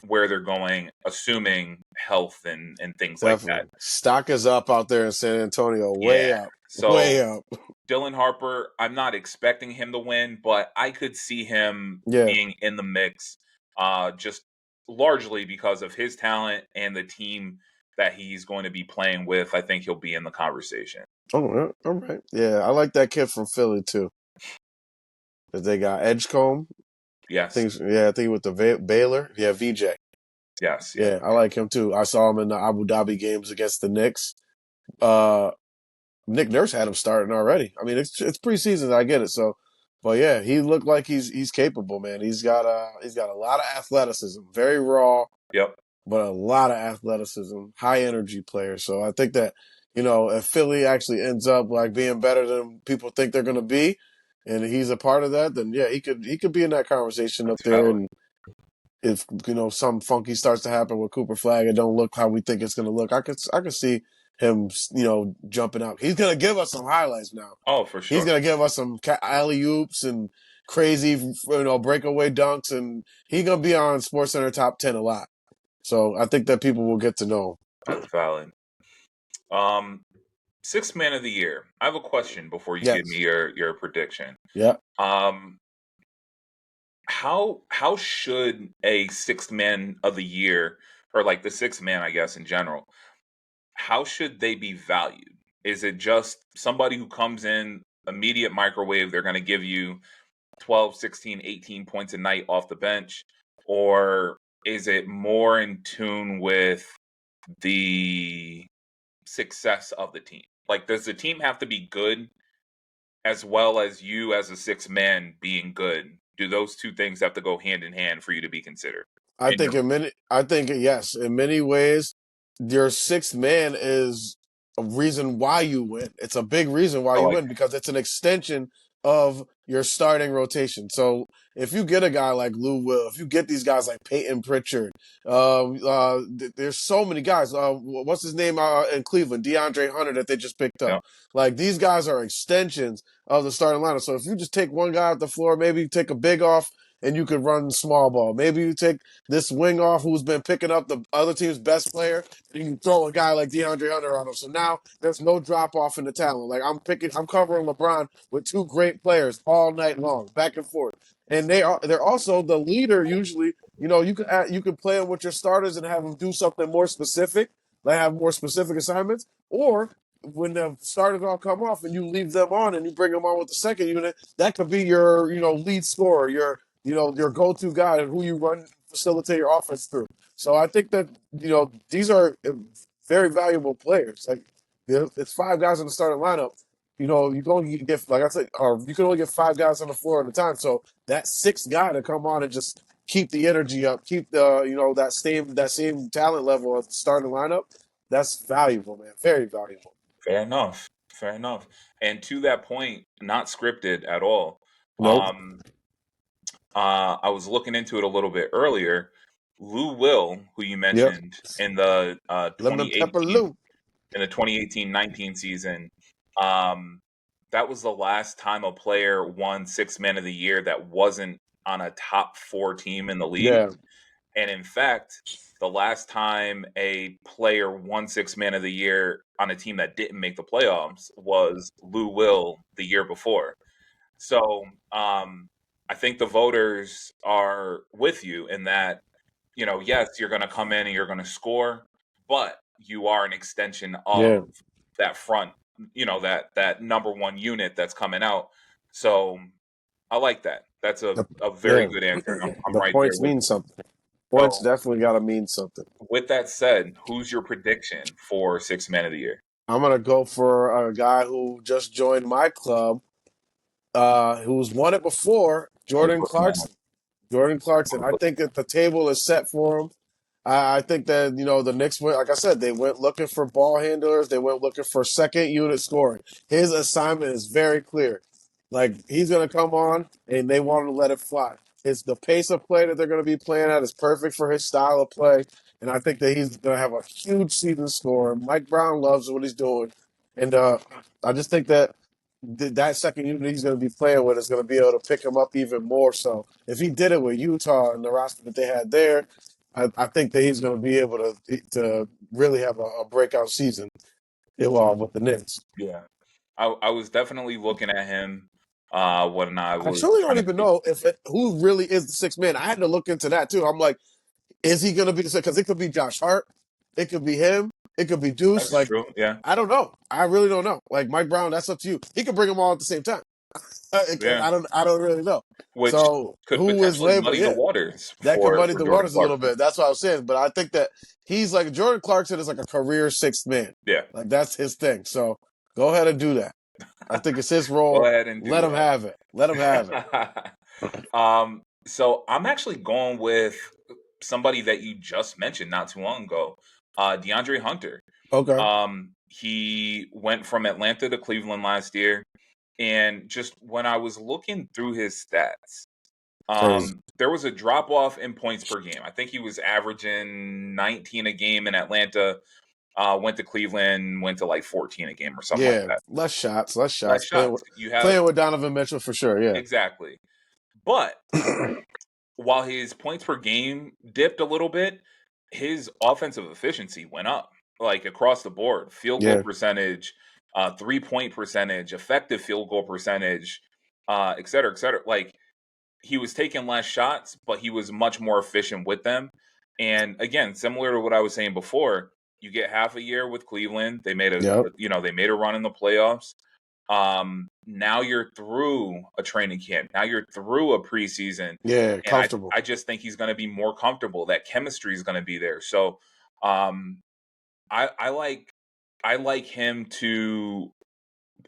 where they're going, assuming health and things like that. Definitely. Stock is up out there in San Antonio. Yeah. Way up. Way So up. Dylan Harper, I'm not expecting him to win, but I could see him Yeah. being in the mix, just largely because of his talent and the team that he's going to be playing with. I think he'll be in the conversation. Oh, yeah, all right. Yeah, I like that kid from Philly too. That they got Edgecombe. Yes, I think with the Baylor. Yeah, VJ. yes, yes. Yeah, I like him too. I saw him in the Abu Dhabi games against the Knicks. Uh, Nick Nurse had him starting already. I mean, it's preseason. I get it. So, but yeah, he looked like he's capable, man. He's got a lot of athleticism. Very raw, Yep, but a lot of athleticism. High energy player. So I think that if Philly actually ends up like being better than people think they're going to be, and he's a part of that, then yeah, he could be in that conversation up that's there. valid. And if some funky starts to happen with Cooper Flag, it don't look how we think it's going to look. I could see him, jumping out. He's going to give us some highlights now. Oh, for He's sure. going to give us some alley oops and crazy, breakaway dunks, and he's going to be on SportsCenter top 10 a lot. So I think that people will get to know. That's valid. Um, Sixth man of the year. I have a question before you give me Yes. your prediction. Yeah. Um, how should a sixth man of the year, or like the sixth man, I guess in general, how should they be valued? Is it just somebody who comes in immediate microwave, they're going to give you 12, 16, 18 points a night off the bench, or is it more in tune with the success of the team? Like, does the team have to be good as well as you as a sixth man being good? Do those two things have to go hand in hand for you to be considered? In your I think yes, in many ways, your sixth man is a reason why you win. It's a big reason why I you like win because it's an extension of your starting rotation. So if you get a guy like Lou Will, if you get these guys like Peyton Pritchard, there's so many guys. What's his name in Cleveland? DeAndre Hunter that they just picked up. yeah, Like these guys are extensions of the starting lineup. So if you just take one guy off the floor, maybe you take a big off and you could run small ball. Maybe you take this wing off who's been picking up the other team's best player, and you can throw a guy like DeAndre Hunter on him. So now there's no drop off in the talent. Like I'm covering LeBron with two great players all night long, back and forth. And they're also the leader usually. You could play them with your starters and have them do something more specific, like have more specific assignments, or when the starters all come off and you leave them on and you bring them on with the second unit, that could be your lead scorer, your go-to guy who you facilitate your offense through. So I think that these are very valuable players. Like it's five guys in the starting lineup. You can only get like I said, or you can only get five guys on the floor at a time. So that sixth guy to come on and just keep the energy up, keep the that same talent level of the starting lineup. That's valuable, man. Very valuable. fair enough. Fair enough. And to that point, not scripted at all. Nope. Um, I was looking into it a little bit earlier. Lou Will, who you Yep. mentioned in the Lemon pepper Lou. 2018-19 season, um, that was the last time a player won six man of the year that wasn't on a top four team in the league. Yeah. And in fact, the last time a player won six man of the year on a team that didn't make the playoffs was Lou Will the year before. So I think the voters are with you in that, yes, you're going to come in and you're going to score, but you are an extension Yeah. of that front, that number one unit that's coming out. So I like that. That's a, The, a very yeah. good answer. And I'm The right there points with mean you. something. Points So definitely got to mean something. with that said, who's your prediction for six man of the year? I'm gonna go for a guy who just joined my club, who's won it before, I was Jordan looking at him. Clarkson. Jordan Clarkson. I think that the table is set for him. I think that the Knicks went, like I said, they went looking for ball handlers. They went looking for second unit scoring. His assignment is very clear. Like he's going to come on, and they want to let it fly. It's the pace of play that they're going to be playing at is perfect for his style of play, and I think that he's going to have a huge season score. Mike Brown loves what he's doing, and I just think that that second unit he's going to be playing with is going to be able to pick him up even more. So if he did it with Utah and the roster that they had there, I think that he's going to be able to really have a breakout season with the Knicks. Yeah, I was definitely looking at him when I I was truly don't trying to even think. know who really is the sixth man. I had to look into that too. I'm like, is he going to be the sixth? Because it could be Josh Hart, it could be him, it could be Deuce. That's Like, true. Yeah, I don't know. I really don't know. Like Mike Brown, that's up to you. He could bring them all at the same time. yeah, I don't really know. which So could who is potentially labeled? muddy the Yeah, waters that could muddy for the Jordan waters a little Clarkson. bit. That's what I was saying. But I think that he's like Jordan Clarkson is like a career sixth man. Yeah, Like that's his thing. So go ahead and do that. I think it's his go role. ahead and Let do him have it. Let him have it. that. So I'm actually going with somebody that you just mentioned not too long ago, DeAndre Hunter. Okay. He went from Atlanta to Cleveland last year, and just when I was looking through his stats, Crazy. there was a drop off in points per game. I think he was averaging 19 a game in Atlanta. Went to Cleveland, went to like 14 a game or something like Yeah. that. Less shots. Less Less shots. shots. You have Playing with Donovan Mitchell for sure. Yeah. exactly, but while his points per game dipped a little bit, his offensive efficiency went up like across the board. Field goal Yeah. percentage, 3-point percentage, effective field goal percentage, et cetera, et cetera. Like he was taking less shots, but he was much more efficient with them. And again, similar to what I was saying before, you get half a year with Cleveland. They made Yep. they made a run in the playoffs. Now you're through a training camp. Now you're through a preseason, Yeah. and Comfortable. I just think he's going to be more comfortable. That chemistry is going to be there. So, um, I like him to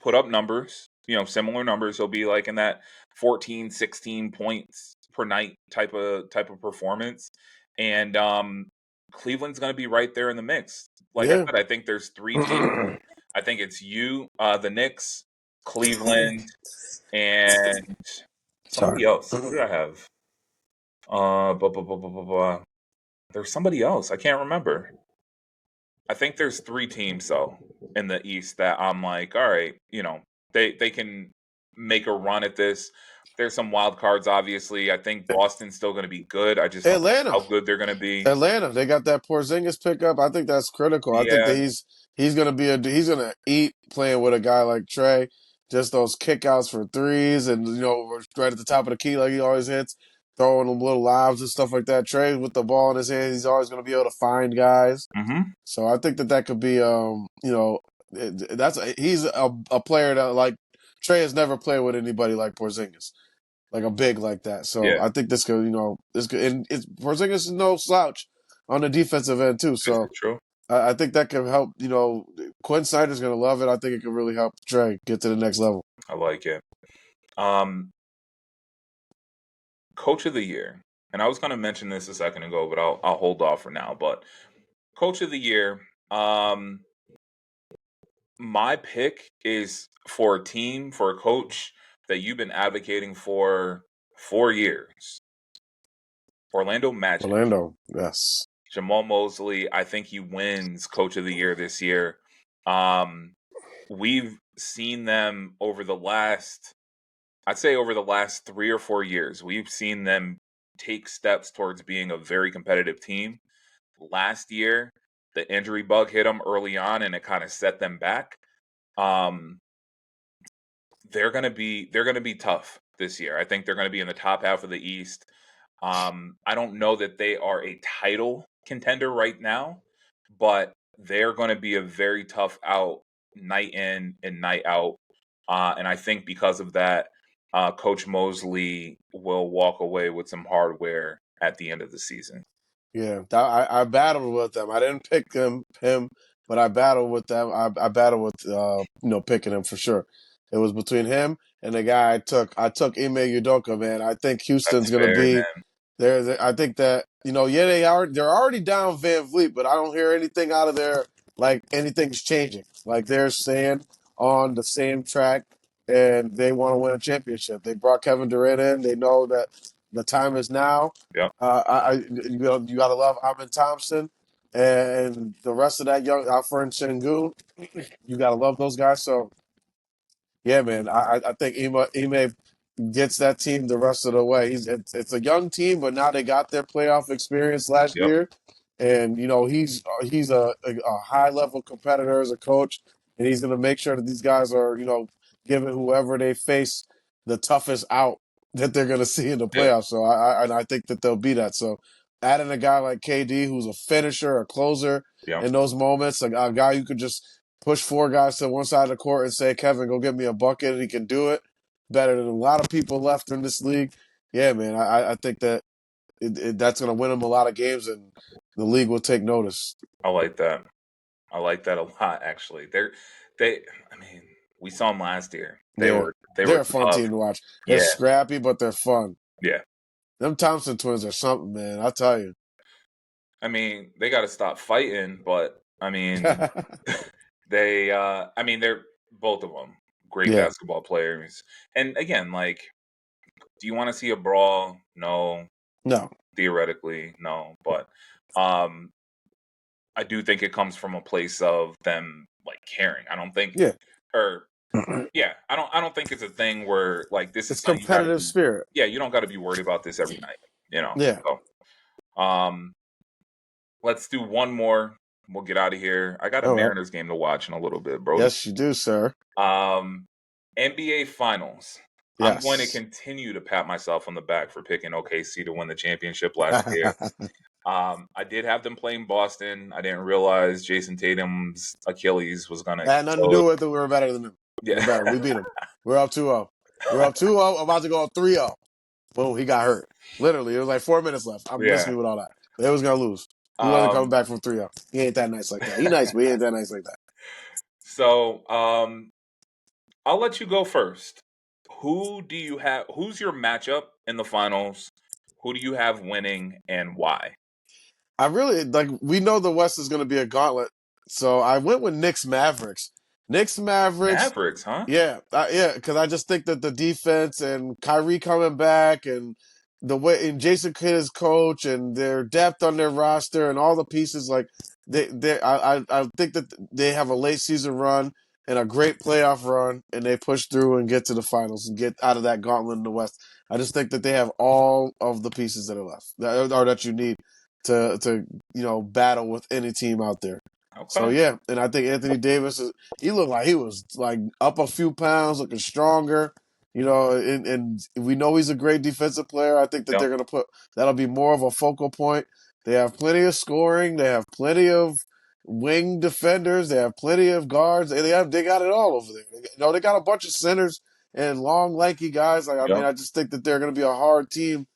put up numbers, similar numbers. He'll be like in that 14, 16 points per night type of performance. And Cleveland's going to be right there in the mix. Like I Yeah. said, I think there's three teams. I think it's the Knicks, Cleveland, and Sorry. somebody else. Who did I have? There's somebody else. I can't remember. I think there's three teams though in the East that I'm like, all right, they can make a run at this. There's some wild cards, obviously. I think Boston's still going to be good. I just don't know Atlanta. how good they're going to be. Atlanta, they got that Porzingis pickup. I think that's critical. I think that Yeah. he's gonna he's gonna eat playing with a guy like Trey. Just those kickouts for threes, and right at the top of the key like he always hits, throwing them little lobs and stuff like that. Trey with the ball in his hand, he's always gonna be able to find guys. Hmm. So I think that could be he's a player that like Trey has never played with anybody like Porzingis like a big like that. So Yeah, I think this could, and it's Porzingis is no slouch on the defensive end too. this So is true. I think that can help. Quinn Snyder's going to love it. I think it can really help Trey get to the next level. I like it. Um, Coach of the year, and I was going to mention this a second ago, but I'll hold off for now. But Coach of the year, my pick is for a team, for a coach that you've been advocating for 4 years. Orlando Magic. Orlando, yes, Jamal Mosley, I think he wins Coach of the Year this year. Um, we've seen them I'd say over the last 3 or 4 years, we've seen them take steps towards being a very competitive team. Last year, the injury bug hit them early on, and it kind of set them back. Um, they're gonna be tough this year. I think they're gonna be in the top half of the East. I don't know that they are a title contender right now, but they're going to be a very tough out night in and night out. And I think because of that, Coach Mosley will walk away with some hardware at the end of the season. yeah. I battled with them. I didn't pick him, but I battled with them. I battled with picking him for sure. It was between him and the guy I took. I took Ime Udoka, man. I think That's Houston's going to fair, be man. I think that yeah, they're already down Van Vliet, but I don't hear anything out of there like anything's changing. Like they're staying on the same track, and they want to win a championship. They brought Kevin Durant in. They know that the time is now. Yep. You gotta love Amin Thompson and the rest of that young Alfred Sengun. You gotta love those guys. So yeah, man, I think Ime gets that team the rest of the way. It's a young team, but now they got their playoff experience last Yep. year, and he's a high level competitor as a coach, and he's going to make sure that these guys are giving whoever they face the toughest out that they're going to see in the Yeah. playoffs. So I think that they'll be that. So adding a guy like KD who's a finisher, a closer Yep. in those moments, a guy you could just push four guys to one side of the court and say, Kevin, go get me a bucket, and he can do it better than a lot of people left in this league. Yeah, man, I think that that's going to win him a lot of games, and the league will take notice. I like that. I like that a lot. Actually, they. I mean, we saw them last year. They Yeah, were they're a fun tough. team to watch. They're Yeah. scrappy, but they're fun. Yeah. Them Thompson twins are something, man. I tell you. I mean, they got to stop fighting, but I mean, they. I mean, they're both of them great Yeah, basketball players. And again, like, do you want to see a brawl? No. no, Theoretically, no. But um, I do think it comes from a place of them like caring. I don't think, yeah. or yeah, I don't think it's a thing where like this is It's something you got to competitive be. spirit. Yeah, you don't got to be worried about this every night. You know. Yeah. So, let's do one more. We'll get out of here. I got a All right. Mariners game to watch in a little bit, Brody. Yes, you do, sir. NBA Finals. I'm going to Yes. continue to pat myself on the back for picking OKC to win the championship last year. I did have them playing Boston. I didn't realize Jason Tatum's Achilles was going to Had nothing to explode. do with it. We were better than them. We were Yeah. better. We beat them. We're up 2-0. We're up 2-0. About to go up 3-0. Boom, he got hurt. Literally, it was like 4 minutes left. I'm missing Yeah. me with all that. They was gonna lose. He wasn't coming Um, back from 3-0. He ain't that nice like that. He nice, but he ain't that nice like that. so I'll let you go first. Who do you have? Who's your matchup in the finals? Who do you have winning and why? I really like. We know the West is gonna be a gauntlet, so I went with Knicks Mavericks. Knicks Mavericks. Mavericks, huh? Yeah, because I just think that the defense and Kyrie coming back and the way and Jason Kidd is coach and their depth on their roster and all the pieces like I think that they have a late season run and a great playoff run and they push through and get to the finals and get out of that gauntlet in the West. I just think that they have all of the pieces that are left that you need to battle with any team out there. So Okay. yeah, and I think Anthony Davis he looked like he was like up a few pounds, looking stronger. And we know he's a great defensive player. I think that Yep. they're going to that'll be more of a focal point. They have plenty of scoring. They have plenty of wing defenders. They have plenty of guards. They got it all over there. They got a bunch of centers and long, lanky guys. Like I mean, Yep. I just think that they're going to be a hard team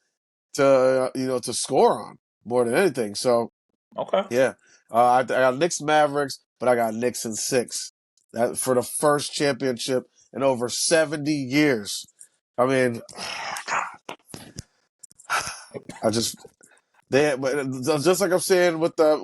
to score on more than anything. So Okay. yeah, I got Knicks Mavericks, but I got Knicks in 6 that for the first championship in over 70 years. I mean, I just but just like I'm saying with the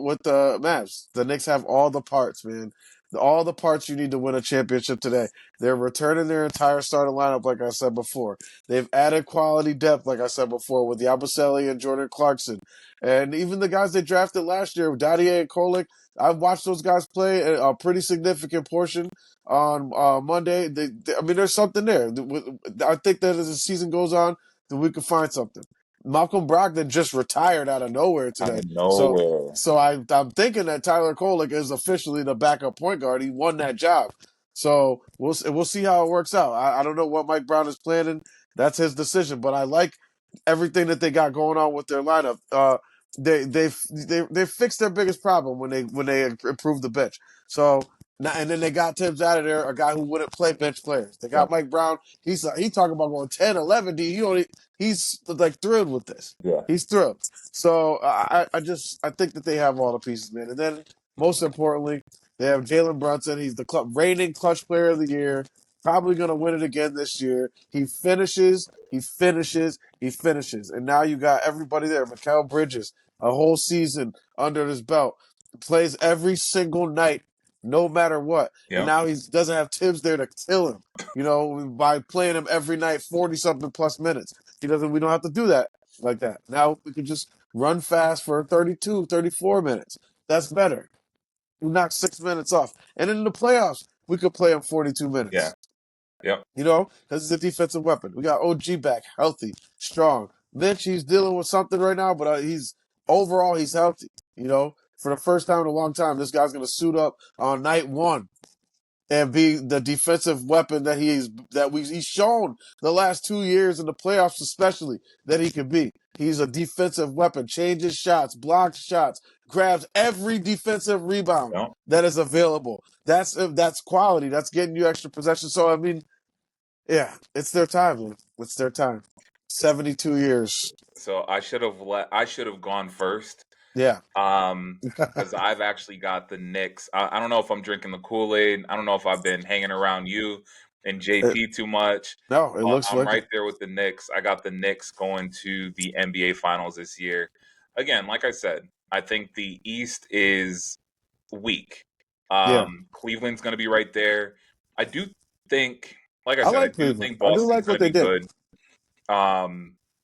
Mavs, the Knicks have all the parts, man. All the parts you need to win a championship today. They're returning their entire starting lineup, like I said before. They've added quality depth, like I said before, with Yabusele and Jordan Clarkson, and even the guys they drafted last year, Dadier and Kolek. I've watched those guys play a pretty significant portion on Monday. I mean, there's something there. I think that as the season goes on, that we can find something. Malcolm Brogdon just retired out of nowhere Out today. of So nowhere. so I'm thinking that Tyler Kolek is officially the backup point guard. He won that job. So we'll see how it works out. I don't know what Mike Brown is planning. That's his decision. But I like everything that they got going on with their lineup. They fixed their biggest problem when they improved the bench. So now, and then they got Tibbs out of there, a guy who wouldn't play bench players. They got Yep. Mike Brown. He talking about going 10, 11 D. He's like thrilled with this. Yeah. He's thrilled. So I think that they have all the pieces, man. And then most importantly, they have Jalen Brunson. He's the reigning clutch player of the year. Probably going to win it again this year. He finishes, he finishes, he finishes. And now you got everybody there. Mikal Bridges, a whole season under his belt, plays every single night, no matter what. And Yep. now he doesn't have Tibbs there to kill him, by playing him every night, 40 something plus minutes. We don't have to do that like that. Now we can just run fast for 32, 34 minutes. That's better. We knock 6 minutes off. And in the playoffs, we could play him 42 Yeah. minutes. Yep. Because he's a defensive weapon. We got OG back, healthy, strong. Lynch, he's dealing with something right now, but he's healthy. For the first time in a long time, this guy's going to suit up on night one and be the defensive weapon he's shown the last 2 years in the playoffs, especially that he can be. He's a defensive weapon, changes shots, blocks shots, grabs every defensive rebound Yep. that is available. That's quality. That's getting you extra possession. So I mean, yeah, it's their time, man. It's their time. 72 years. So I should have gone first. Yeah. Because I've actually got the Knicks. I don't know if I'm drinking the Kool-Aid. I don't know if I've been hanging around you and It, JP too much. no, it looks I'm like it. right there with the Knicks. I got the Knicks going to the NBA Finals this year. Again, like I said, I think the East is weak. Yeah. Cleveland's going to be right there. I do think, like I I said, I like do Cleveland. think I do Boston's like going what to they be did. good.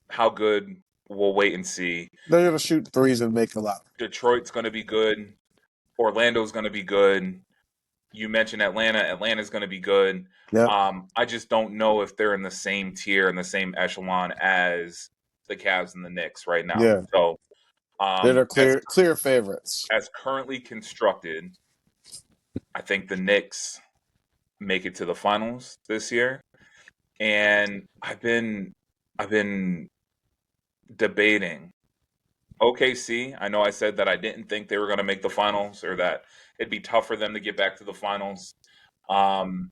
How good? We'll wait and see. They're going to shoot threes and make a lot. Detroit's going to be good. Orlando's going to be good. You mentioned Atlanta. Atlanta's going to be good. Yeah. I just don't know if they're in the same tier and the same echelon as the Cavs and the Knicks right now. Yeah. So, They're the as clear favorites. currently constructed, I think the Knicks make it to the finals this year. And I've been debating OKC. I know I said that I didn't think they were going to make the finals or that it'd be tough for them to get back to the finals. Um,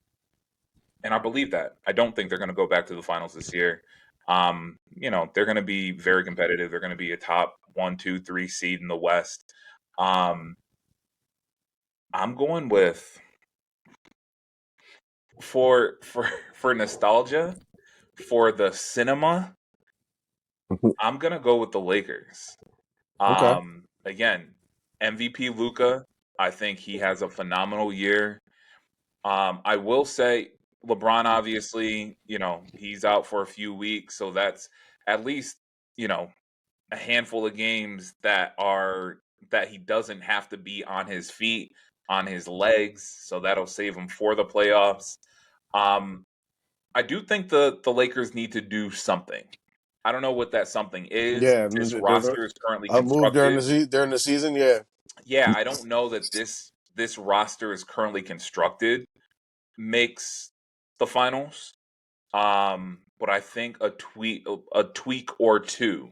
and I believe that. I don't think they're going to go back to the finals this year. They're going to be very competitive. They're going to be a top 1, 2, 3 seed in the West. Um, I'm going with for for nostalgia, for the cinema. I'm gonna go with the Lakers. Okay. Again, MVP Luca. I think he has a phenomenal year. I will say LeBron, obviously, he's out for a few weeks, so that's at least, you know, a handful of games that he doesn't have to be on his feet, on his legs, so that'll save him for the playoffs. Um, I do think the Lakers need to do something. I don't know what that something is. Yeah. This roster is currently A move during constructed. during the season. Yeah. Yeah, I don't know that this roster is currently constructed makes the finals. But I think a tweak or two,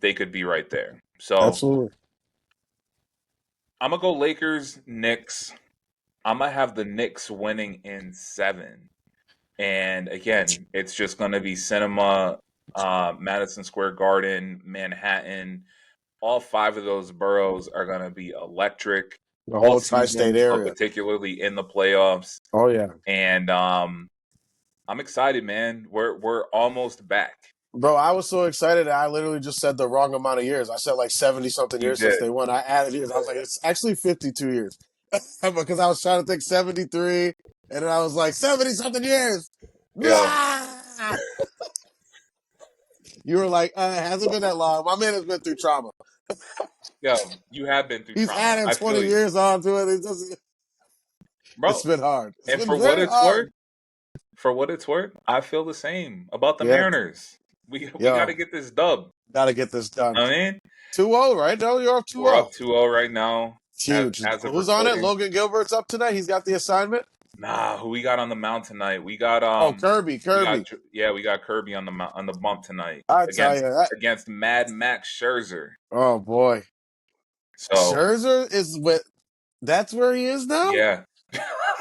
they could be right there. So Absolutely. I'm gonna go Lakers, Knicks. I'm gonna have the Knicks winning in 7. And again, it's just gonna be cinema, Madison Square Garden, Manhattan. All 5 of those boroughs are gonna be electric The all whole tri-state season, but area. particularly in the playoffs. Oh yeah. And I'm excited, man. We're almost back. Bro, I was so excited that I literally just said the wrong amount of years. I said like 70 something You years since did. they won. I added years. I was like, it's actually 52 years. Because I was trying to think 73, and then I was like, 70 something years. Yo, Ah! You were like, it hasn't been that long. My man has been through trauma. yo, you have been through He's trauma. added I 20 feel you, years onto it. It's bro. been hard. It's And been very hard. for what it's worth, I feel the same about the Yeah. Mariners. We got to Yo, get this dub. got to get this done. I mean, 2-0, right? No, you're up we're 2-0. up 2-0 right now It's as huge. as of Who's on it? recording. Logan Gilbert's up tonight. He's got the assignment. Nah, who we got on the mound tonight? We got Oh, Kirby. we got Kirby on the bump tonight I tell you against that. against Mad Max Scherzer. Oh boy, So Scherzer is with. That's where he is now. yeah,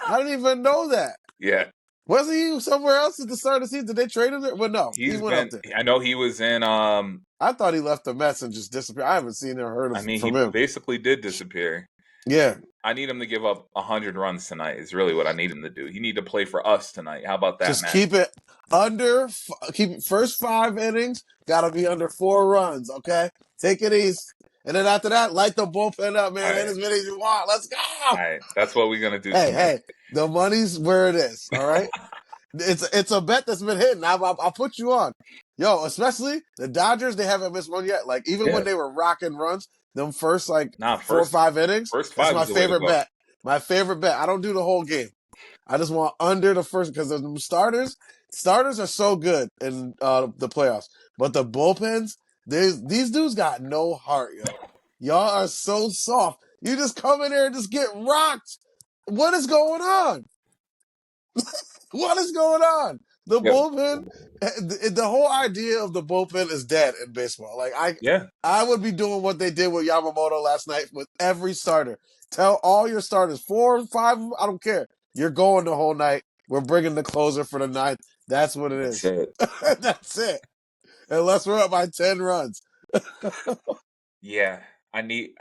I didn't even know that. yeah. Wasn't he somewhere else at the start of the season? Did they trade him there? Well, no, he He's went up been. there. I know he was in. I thought he left the Mets and just disappeared. I haven't seen or heard I mean, from he him. basically did disappear. Yeah, I need him to give up 100 runs tonight. Is really what I need him to do. He need to play for us tonight. How about that, just Matt? keep it under. Keep it first 5 innings. Got to be under 4 runs. Okay, take it easy. And then after that, light the bullpen up, All man. Hit right, as many as you want. Let's go. all right. That's what we're gonna do Hey, tonight. hey, the money's where it is. All right. It's a bet that's been hitting. I'll put you on. Yo, especially the Dodgers, they haven't missed one yet. Like even when Yeah. they were rocking runs, them first like Nah, 4 or 5 innings, first that's five my is the way to favorite go. bet. My favorite bet. I don't do the whole game. I just want under the first because the starters are so good in the playoffs, but the bullpens, these dudes got no heart, yo. Y'all are so soft. You just come in there and just get rocked. What is going on? What is going on? The Yeah, bullpen, the whole idea of the bullpen is dead in baseball. Like yeah. I would be doing what they did with Yamamoto last night with every starter. Tell all your starters, 4 or 5, I don't care. You're going the whole night. We're bringing the closer for the ninth. That's what it That's is. it. That's it. Unless we're up by 10 runs. Yeah, I need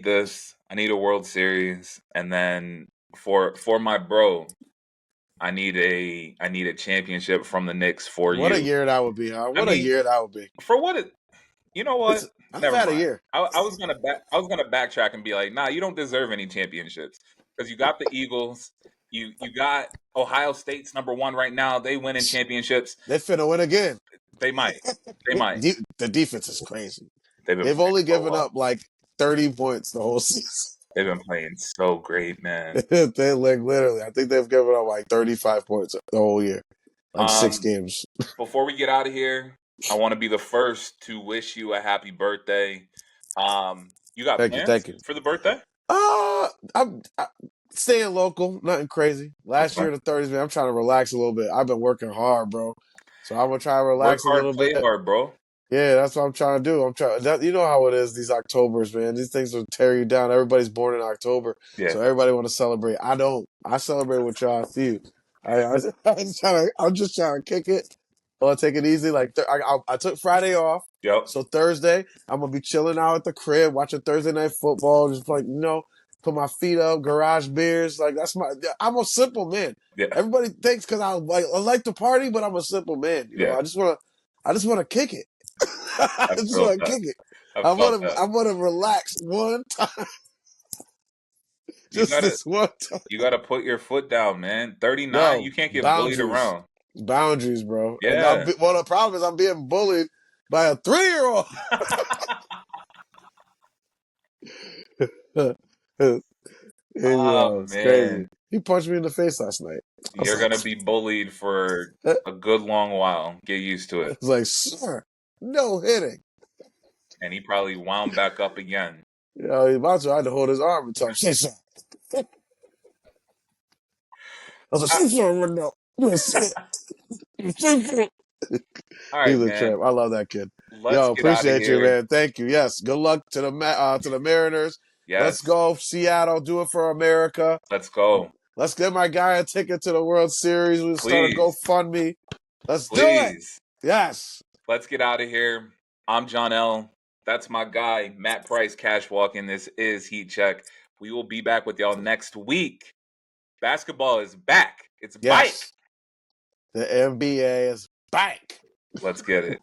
this. I need a World Series, and then for my bro, I need a championship from the Knicks for What a you. year that would be, huh? I What a mean, year that would be. for what it, you know It's what? I've Never had a mind. year. I was gonna backtrack and be like, nah, you don't deserve any championships because you got the Eagles, you got Ohio State's #1 right now. They winning championships. They finna win again. They might. They might. The defense is crazy. They've been They've playing only so given well. up like 30 points the whole season. They've been playing so great, man. They like literally, I think they've given up like 35 points the whole year, like six Um, games. Before we get out of here, I want to be the first to wish you a happy birthday. You got Thank you, plans thank you. for the birthday? I'm staying local, nothing crazy. Last Okay. year the 30s, man, I'm trying to relax a little bit. I've been working hard, bro, so I'm gonna try to Work relax a hard, little play bit. hard, bro. Yeah, that's what I'm trying to do. I'm trying. You know how it is. These Octobers, man. These things will tear you down. Everybody's born in October, Yeah. so everybody want to celebrate. I don't. I celebrate with y'all. See you. I'm just trying to kick it. I want to take it easy. Like I took Friday off, Yep. so Thursday I'm gonna be chilling out at the crib, watching Thursday night football. Just like put my feet up, garage beers. Like that's my. I'm a simple man. Yeah. Everybody thinks because I like to party, but I'm a simple man. Yeah. I just want to kick it. I I just felt want to that. kick it. I felt that. I want to relax one time, You just gotta this one time. you gotta put your foot down, man. 39, you Yo, can't get bullied boundaries, around. boundaries, bro. And Yeah. well, the problem is I'm being bullied by a 3-year-old. Oh Yo, it's crazy. man. He punched me in the face last night. I was You're like, gonna be bullied for a good long while. Get used to it. sir, no hitting. And he probably wound back up again. You know, he about to. I had to hold his arm and tell him, say something. I was like, Ah, say something right now. Say something. all He's right, a man. tramp. I love that kid. Let's Yo, get out of appreciate you, here. man. Thank you. Yes, good luck to the Mariners. Let's Yes. go, Seattle. Do it for America. Let's go. Let's get my guy a ticket to the World Series. We'll start a Please. GoFundMe. Let's do it. Please. Yes. Let's get out of here. I'm Johnell. That's my guy, Matt Price, Cash Walking. This is Heat Check. We will be back with y'all next week. Basketball is back. It's bike. Yes. The NBA is back. Let's get it.